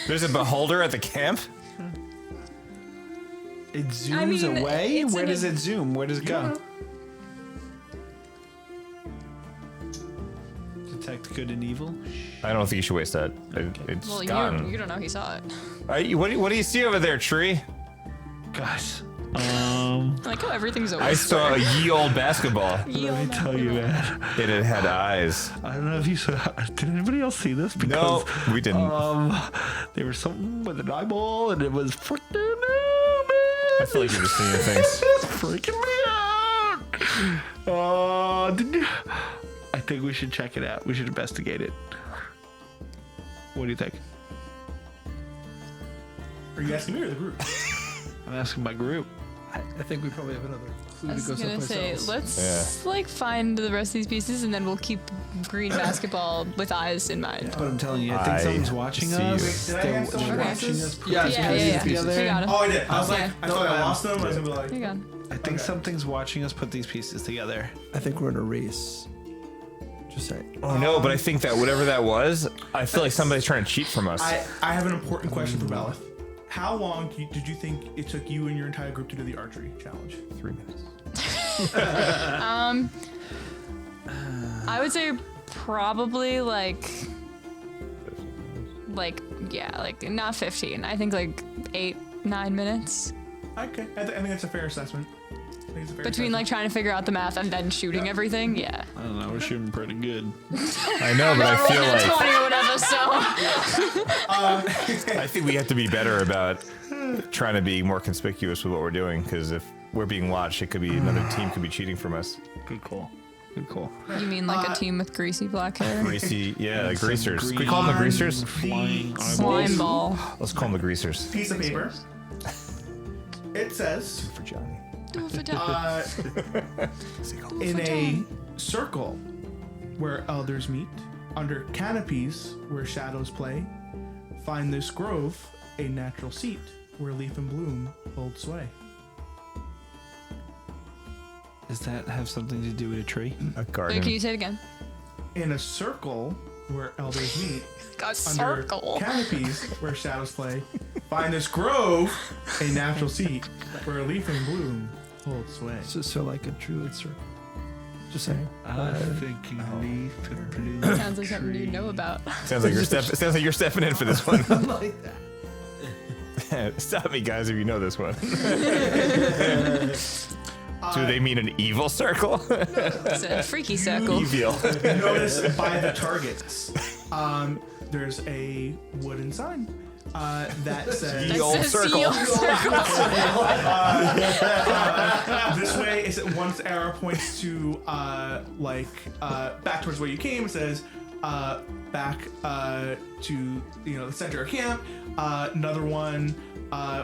B: There's a beholder at the camp.
F: It zooms
D: I mean,
F: away?
D: it's
F: Where
D: in
F: does
D: a-
F: it zoom? Where does it go? Detect good and evil?
B: I don't think you should waste that. It's
D: Well,
B: gone.
D: you don't know he saw it.
B: What do you see over there, tree?
F: Gosh.
D: I like how everything's over.
B: I saw a ye old basketball.
F: Let me tell you, man.
B: It had eyes.
F: I don't know if you saw. Did anybody else see this?
B: No, we didn't.
F: There was something with an eyeball, and it was freaking out,
B: I feel like you're just seeing things.
F: It's freaking me out. I think we should check it out. We should investigate it. What do you think?
E: Are you asking me or the group?
F: I'm asking my group.
C: I think we probably have another clue
D: I
C: to
D: was
C: go
D: gonna
C: someplace
D: say,
C: else.
D: let's like find the rest of these pieces, and then we'll keep green basketball with eyes in mind.
F: But I'm telling you, I think
B: I
F: someone's watching
B: see
F: us.
E: you. Wait, did I have some
F: They're watching
E: pieces?
F: us.
C: Yeah,
D: Yeah.
F: together.
D: We got him.
E: Oh, I did. I was
D: Yeah.
E: like, I thought I lost them. I was gonna be like,
D: Here you go.
F: I think something's watching us put these pieces together.
C: I think we're in a race. Just saying.
B: Oh no, but I think that whatever that was, I feel like somebody's trying to cheat from us.
E: I have an important question for Bellith. How long did you think it took you and your entire group to do the archery challenge?
B: 3 minutes.
D: I would say probably like not 15. I think like 8-9 minutes
E: Okay, I think it's a fair assessment.
D: between like trying to figure out the math and then shooting everything. Yeah.
F: I don't know. We're shooting pretty good.
B: I know, but I feel
D: Rolling a
B: like
D: 20 or whatever. So
B: I think we have to be better about trying to be more conspicuous with what we're doing. Because if we're being watched, it could be another team could be cheating from us.
F: Good call. Good call.
D: you mean like a team with greasy black hair?
B: Greasy, yeah,
F: And some
B: greasers. Can we
F: green
B: call them the greasers?
F: Flying
D: Slime ball.
B: Let's call them the greasers.
E: Piece of paper. It says
B: For Johnny.
E: in a circle where elders meet, under canopies where shadows play, find this grove a natural seat where leaf and bloom hold sway.
F: Does that have something to do with a tree?
B: A
D: Wait,
B: garden.
D: can you say it again?
E: In a circle where elders meet,
D: A
E: under
D: circle.
E: canopies where shadows play, find this grove a natural seat where leaf and bloom hold sway.
C: So like a druid circle. Just saying.
F: I think you need to bloom.
D: Sounds like something you know about.
B: Sounds like you're stepping in for this one.
C: Like that.
B: Stop me, guys, if you know this one. Do they mean an evil circle?
D: It's a freaky circle.
B: Evil.
E: Notice by the targets, there's a wooden sign that says
B: The old
D: It's a
B: circle.
D: seal circle.
E: this way is it once the arrow points to back towards where you came. It says back to the center of camp. Another one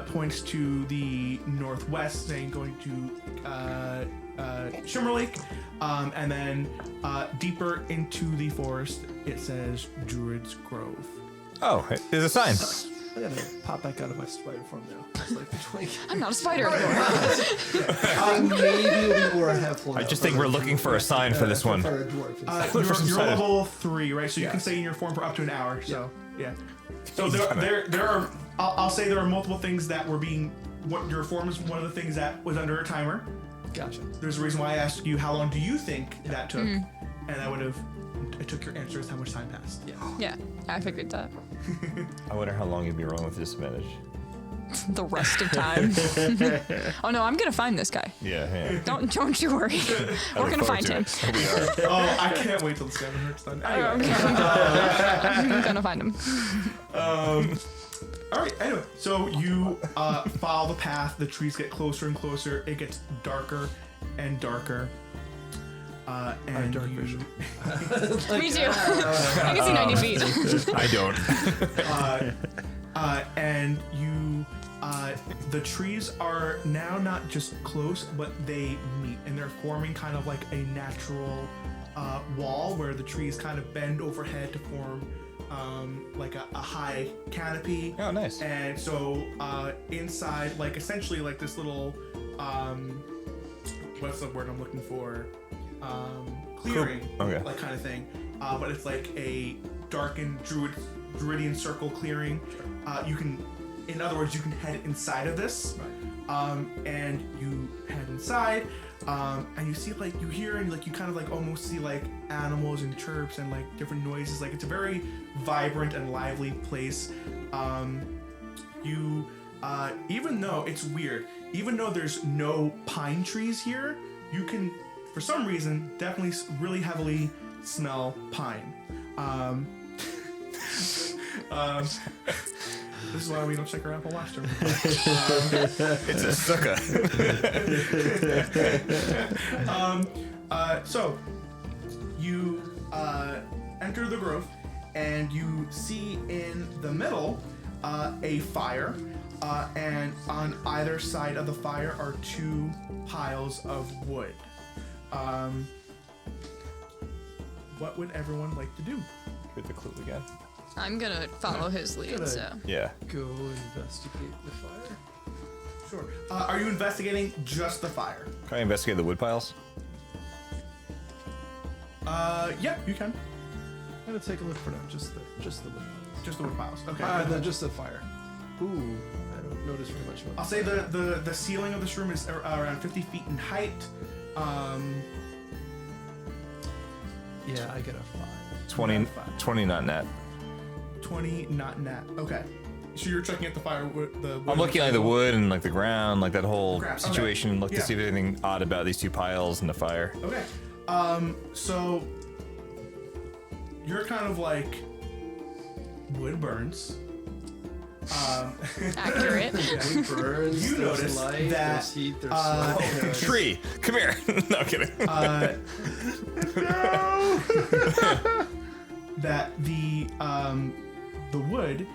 E: points to the northwest, saying going to Shimmer Lake, and then deeper into the forest it says Druid's Grove.
B: Oh, there's a sign.
C: I'm gonna pop back out of my spider form now. It's like the twink.
D: I'm not a spider anymore.
C: Maybe it'll be more a half-blown.
B: I just think we're looking for a sign for this one.
C: For a dwarf.
E: You're level 3, right? So you can stay in your form for up to an hour. So yeah. So there are. I'll say there are multiple things that were being. What your form is one of the things that was under a timer.
C: Gotcha.
E: There's a reason why I asked you how long do you think that took, and I took your answer as how much time passed. Yeah.
D: Yeah, I figured that.
B: I wonder how long you'd be rolling with disadvantage.
D: The rest of time. Oh no, I'm gonna find this guy.
B: Yeah.
D: Don't you worry. We're gonna find him.
B: We are.
E: Oh, I can't wait till the scavenger's done. Anyway.
D: I'm gonna find him.
E: All right. Anyway, so you follow the path. The trees get closer and closer. It gets darker and darker. And
C: dark
E: you,
C: vision.
D: Me too. I can see 90 feet.
B: I don't.
E: and you, the trees are now not just close, but they meet, and they're forming kind of like a natural wall where the trees kind of bend overhead to form like a high canopy.
B: Oh, nice.
E: And so inside, like essentially like this little, what's the word I'm looking for? Clearing,
B: Okay.
E: like kind of thing. But it's like a darkened Druidian circle clearing. You can, in other words, you can head inside of this. And you head inside, and you see like you hear and like you kind of like almost see like animals and chirps and like different noises. Like it's a very vibrant and lively place. You even though it's weird, even though there's no pine trees here, you can for some reason definitely really heavily smell pine. This is why we don't check our Apple Watch.
B: It's a sucker.
E: So you enter the grove, and you see in the middle a fire, and on either side of the fire are 2 piles of wood. What would everyone like to do?
B: Get the clue again.
D: I'm gonna follow his lead, so.
B: Yeah.
C: Go investigate the fire.
E: Sure. Are you investigating just the fire?
B: Can I investigate the wood piles?
E: Yeah, you can.
C: I'm gonna take a look for now. Just the wood piles.
E: Just the wood piles. Okay.
C: Just the fire. Ooh, I don't notice very much about
E: I'll say the ceiling of this room is around 50 feet in height.
C: Yeah, I get a 5.
B: 20 not net.
E: 20 not nat. Okay. So you're checking at the fire.
B: I'm looking at like the wood and like the ground, like that whole
E: Ground, okay.
B: situation. Look
E: Yeah.
B: to see if there's anything odd about these 2 piles and the fire.
E: Okay. So you're kind of like wood burns.
D: Accurate.
C: It burns.
E: You
C: there's
E: notice
C: light,
E: that,
C: there's heat, there's smoke.
B: Tree, come here. No I'm kidding.
E: That the wood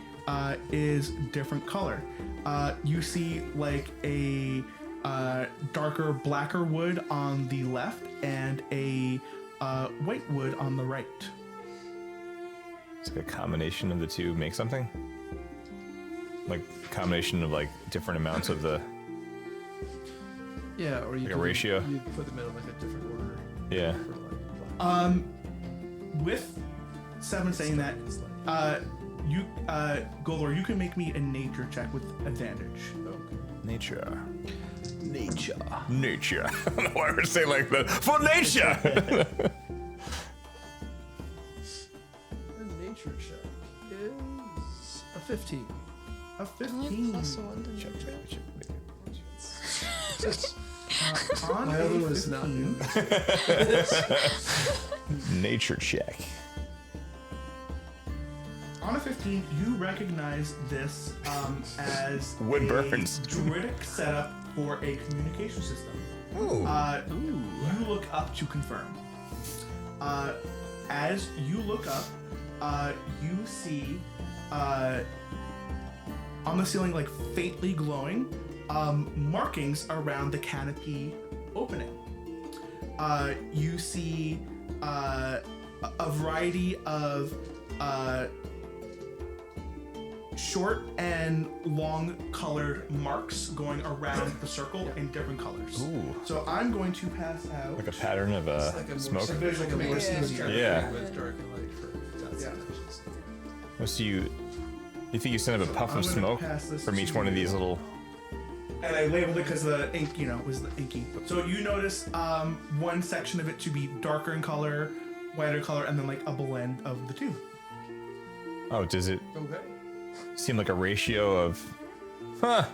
E: is different color. You see like a darker, blacker wood on the left and a white wood on the right.
B: It's like a combination of the 2 make something? Like combination of like different amounts of the
C: Yeah, or you
B: Like a
C: do-
B: ratio?
C: You put them in like a different order.
B: yeah.
C: For like,
E: With 7 saying that, you Guldor, you can make me a nature check with advantage.
B: Nature.
G: Nature.
B: Nature. I don't know why we're saying like that. For nature!
C: the nature check is a 15.
E: A 15. On
C: My
E: a
C: other one is not
E: 15.
B: Nature check.
E: On a 15, you recognize this as
B: Wood
E: a
B: burns.
E: druidic setup for a communication system.
B: Ooh.
E: You look up to confirm. As you look up, you see on the ceiling, like faintly glowing, markings around the canopy opening. You see a variety of short and long colored marks going around the circle in different colors.
B: Ooh.
E: So I'm going to pass out.
B: Like a pattern of smoke.
C: Like a more symmetric
B: Yeah.
C: with dark and light for
B: So you think you send up a puff
E: I'm
B: of
E: gonna
B: smoke
E: pass this
B: from each
E: to
B: one of
E: you.
B: these little...
E: And I labeled it because the ink, was the inky. So you notice one section of it to be darker in color, whiter color, and then like a blend of the two.
B: Oh, does it
C: Okay.
B: seem like a ratio of... Huh.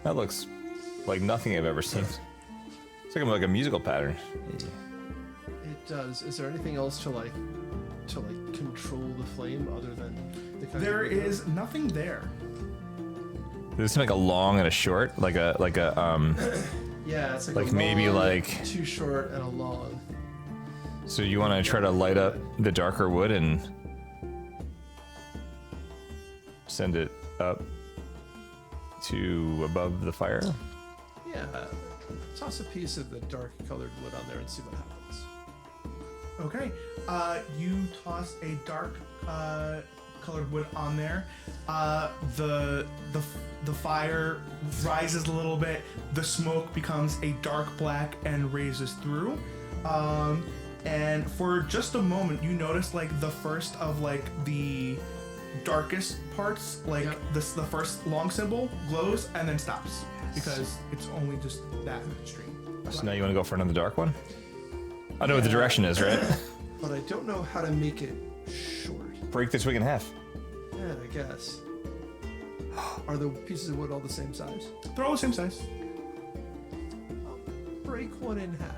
B: That looks like nothing I've ever seen. It's like a musical pattern.
C: It does. Is there anything else to like control the flame other than the kind
E: There
C: of
E: is nothing there.
B: Does it seem like a long and a short? Like a
C: yeah, it's like
B: like
C: a
B: maybe
C: long,
B: like...
C: too short and a long.
B: So you want to try to light up the darker wood and send it up to above the fire?
C: Yeah. Toss a piece of the dark colored wood on there and see what happens.
E: Okay. You toss a dark colored wood on there. The fire rises a little bit. The smoke becomes a dark black and raises through. And for just a moment, you notice like the first of like the darkest parts, like the first long symbol glows and then stops because it's only just that stream.
B: So now you want to go for another dark one? I know what the direction is, right?
C: But I don't know how to make it short.
B: Break the twig in half.
C: Yeah, I guess. Are the pieces of wood all the same size?
E: They're all the same size.
C: Break one in half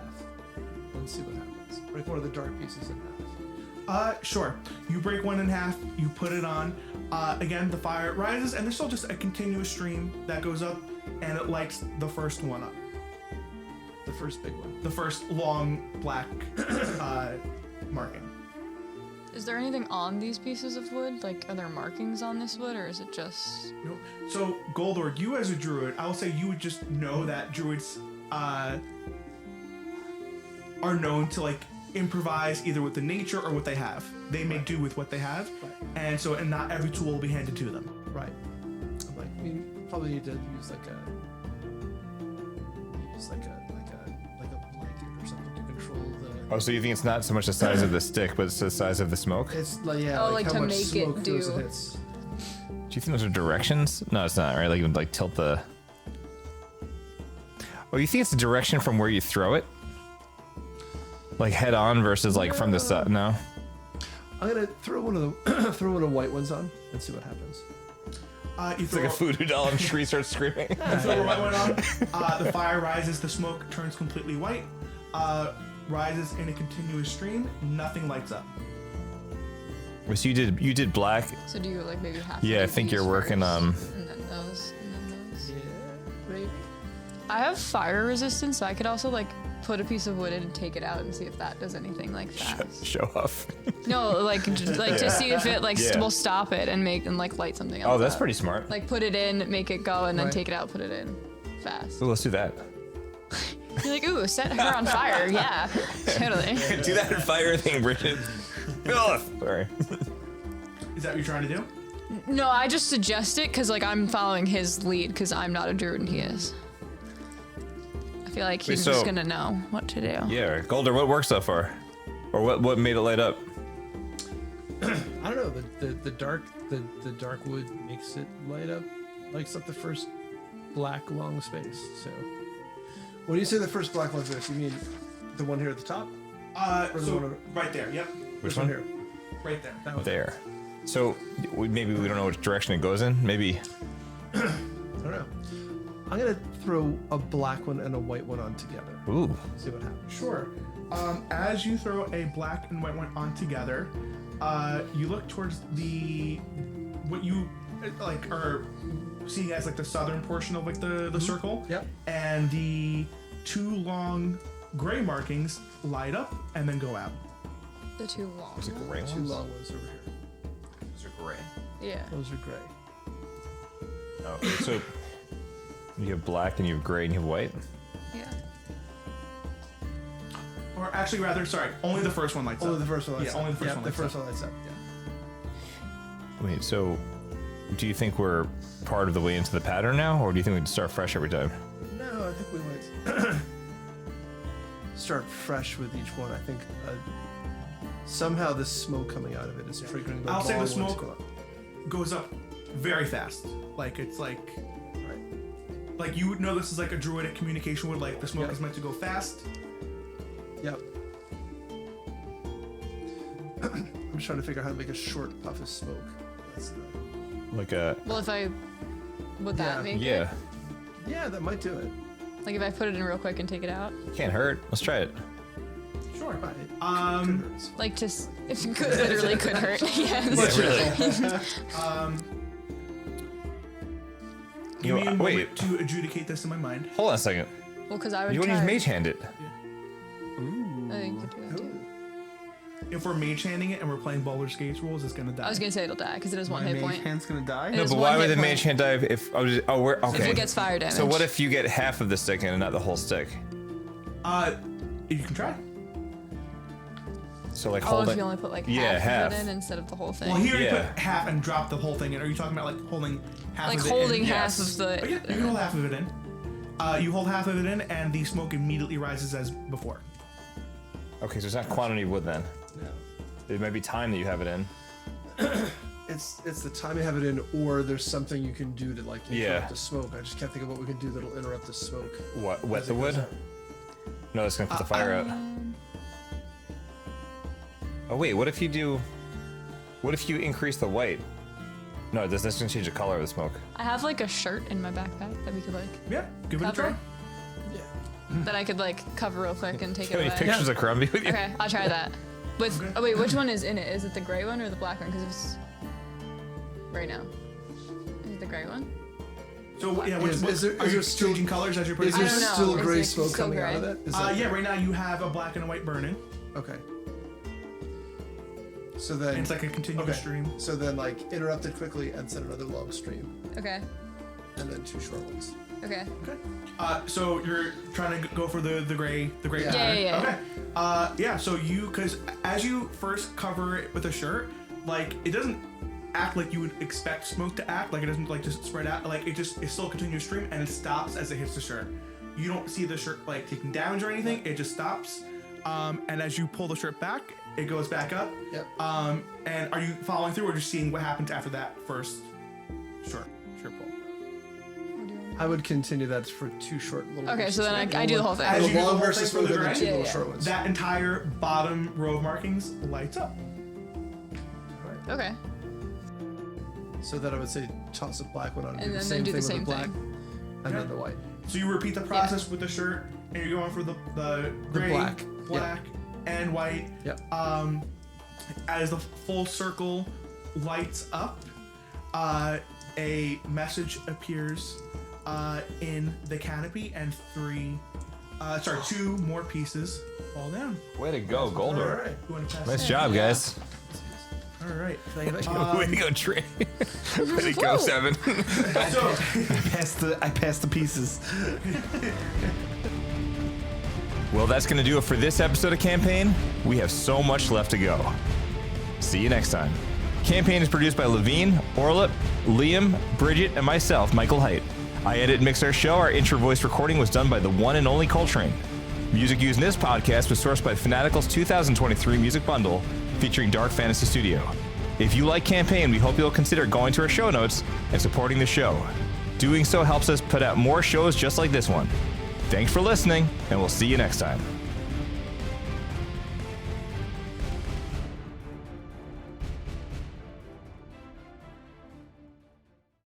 C: and see what happens. Break one of the dark pieces in half.
E: Sure. You break one in half, you put it on. Again, the fire rises, and there's still just a continuous stream that goes up, and it lights the first one up.
C: The first big one.
E: The first long black marking.
D: Is there anything on these pieces of wood? Like, are there markings on this wood, or is it just...
E: Nope. So, Guldor, you as a druid, I will say you would just know that druids are known to like improvise either with the nature or what they have. They make do with what they have, and so and not every tool will be handed to them.
C: Right. I'm like, we probably need to use like a blanket or something to control the.
B: Oh, so you think it's not so much the size of the stick, but it's the size of the smoke?
C: It's like
D: like
C: how
D: to
C: much
D: make it
C: smoke
D: do.
C: goes and hits.
B: Do you think those are directions? No, it's not, right? Like you would like tilt the... Oh, you think it's the direction from where you throw it? Like head on versus like from the side? No?
C: I'm gonna throw one of the throw one of the white ones on and see what happens.
E: You
B: It's like a voodoo doll and Tree starts screaming.
E: throw a white one on. The fire rises, the smoke turns completely white, rises in a continuous stream, nothing lights up.
B: So you did black.
D: So do you, like, maybe half
B: Yeah, I
D: of
B: think
D: these
B: you're working,
D: first, and then those, and then those?
C: Yeah.
D: Maybe. I have fire resistance, so I could also, like, put a piece of wood in and take it out and see if that does anything like fast.
B: Show off.
D: No, like, to see if it, like,
B: Yeah.
D: will stop it and like, light something else
B: Oh, that's
D: up.
B: pretty smart.
D: Like, put it in, make it go, and then
C: Right.
D: take it out, put it in. Fast.
B: Ooh, let's do that.
D: You're like, ooh, set her on fire. Yeah, totally.
B: Do that fire thing, Bridget. Sorry.
E: Is that what you're trying to do?
D: No, I just suggest it because, like, I'm following his lead because I'm not a druid and he is. I feel like he's
B: so-
D: just gonna know what to do.
B: Yeah, Guldor, what worked so far? Or what made it light up?
C: I don't know. The dark wood makes it light up, lights up the first black long space. So, when you say the first black long space, you mean the one here at the top? Or the
E: So
C: one over-
E: right there. Yep.
B: Which
C: This
B: one?
C: here?
E: Right there.
C: That one.
B: There. So maybe we don't know which direction it goes in. Maybe.
C: I don't know. I'm gonna throw a black one and a white one on together.
B: Ooh.
C: See what happens.
E: Sure. As you throw a black and white one on together, you look towards what you like are seeing as like the southern portion of like the circle.
C: Yep.
E: And the two long gray markings light up and then go out.
D: The two long.
B: Is it gray
C: Two
B: ones?
C: long ones over here.
B: Those are gray.
D: Yeah.
C: Those are gray.
B: Oh, so you have black and you have gray and you have white.
D: Yeah.
E: Or actually, rather, sorry, only the first one lights
C: Only
E: up.
C: the first one lights
E: Yeah,
C: up.
E: only the first
C: Yeah,
E: one
C: the
E: lights
C: first
E: up.
C: one lights up. Yeah.
B: Wait, so do you think we're part of the way into the pattern now, or do you think we can start fresh every time?
C: No, I think we might start fresh with each one. I think somehow this smoke coming out of it is triggering the
E: I'll say the
C: ball
E: smoke
C: to go up.
E: goes up very fast. Like it's like
C: Right.
E: like you know this is like a druidic communication where like the smoke is meant to go fast.
C: Yep. I'm just trying to figure out how to make a short puff of smoke. That's
B: Like a
D: Well, if I would that
C: Yeah.
D: make it?
B: yeah,
C: yeah, that might do it.
D: Like if I put it in real quick and take it out?
B: can't hurt. Let's try it.
C: Sure. Right.
E: Um,
C: Could hurt.
D: Like just it could literally could hurt. Yes.
B: Yeah, really.
E: Give
B: You
E: me
B: know,
E: a
B: wait.
E: moment to adjudicate this in my mind.
B: Hold on a second.
D: Well, because I would
B: You want to
D: try.
B: use mage hand it?
D: I think you could do that too.
E: If we're mage handing it and we're playing Baldur's Gate rules, it's gonna die.
D: I was gonna say it'll die because it has one hit
F: My
D: point.
F: mage hand's gonna die.
D: It
B: No,
D: has
B: but
D: one
B: why would
D: hit
B: the
D: point.
B: mage hand die if we're okay?
D: If it gets fire damage.
B: So what if you get half of the stick and not the whole stick?
E: You can try.
B: So like
D: Oh,
B: hold
D: if
B: it.
D: you only put like
B: Yeah,
D: half of
B: half.
D: it in instead of the whole thing.
E: Well, he already
B: Yeah.
E: put half and dropped the whole thing in. Are you talking about like holding half
D: like
E: of it
D: holding
E: in?
D: half
B: Yes.
D: of the.
E: Oh, yeah, you can hold half of it in. You hold half of it in, and the smoke immediately rises as before.
B: Okay, so it's not quantity of wood then.
C: No.
B: It might be time that you have it in.
C: It's the time you have it in, or there's something you can do to like interrupt
B: Yeah.
C: the smoke. I just can't think of what we can do that'll interrupt the smoke.
B: What? Wet
C: as
B: the
C: it goes
B: wood?
C: out.
B: No, it's gonna put the fire out. Oh wait, what if you do? What if you increase the white? No, this gonna change the color of the smoke.
D: I have like a shirt in my backpack that we could like
E: Yeah, give it a
D: cover.
E: try.
D: That I could like cover real quick and take
B: Do you
D: it
B: have any
D: away.
B: pictures of Crumby with you?
D: Okay, I'll try that. With
E: Okay.
D: oh wait, which one is in it? Is it the gray one or the black one? Because it's right now. Is it the gray one?
E: So yeah,
C: Is there
E: are you
C: still-
E: changing colors as you're putting
C: Is there
D: I don't know.
C: still
D: Is
C: gray
D: it
C: smoke
D: still
C: coming out of
D: gray?
C: that? Is that
E: Yeah, right now you have a black and a white burning.
C: Okay. So
E: And
C: then
E: it's like a continuous
C: okay.
E: stream.
C: So then like interrupt it quickly and send another long stream,
D: Okay.
C: and then 2 short ones.
D: Okay.
E: Okay. So you're trying to go for the gray
C: Yeah.
E: pattern.
D: Yeah.
E: Okay. Yeah. So because as you first cover it with a shirt, like it doesn't act like you would expect smoke to act. Like it doesn't like just spread out. Like it's still a continuous stream and it stops as it hits the shirt. You don't see the shirt like taking damage or anything. It just stops. And as you pull the shirt back, it goes back up.
C: Yep.
E: And are you following through or just seeing what happens after that first shirt pull?
C: I would continue that for 2 short little.
D: Okay, so
C: verses.
D: then I do the whole thing.
E: As
C: The
E: you do the
C: long
E: whole
C: versus
E: thing for the
C: further than
E: gray,
C: 2
D: Yeah,
C: little
D: yeah.
C: short ones.
E: that entire bottom row of markings lights up.
D: Okay.
C: So then I would say toss a black one on and,
D: And
C: do the
D: then
C: same
D: do
C: thing
D: the
C: with
D: same
C: the black,
D: thing.
C: and then the white.
E: So you repeat the process with the shirt, and you're going for the gray,
C: black.
E: black, and white.
C: Yep.
E: As the full circle lights up, a message appears in the canopy, and 2 more pieces fall down.
B: Way to go, Guldor.
C: Alright.
E: You want to pass?
B: Nice
E: that?
B: job, guys.
E: All right.
B: Way to go, Trey. Way to go, Seven.
E: So,
F: I passed the pieces.
B: Well, that's going to do it for this episode of Campaign. We have so much left to go. See you next time. Campaign is produced by Levine, Orlip, Liam, Bridget, and myself, Michael Height. I edit and mix our show. Our intro voice recording was done by the one and only Coltrane. Music used in this podcast was sourced by Fanatical's 2023 music bundle featuring Dark Fantasy Studio. If you like Campaign, we hope you'll consider going to our show notes and supporting the show. Doing so helps us put out more shows just like this one. Thanks for listening, and we'll see you next time.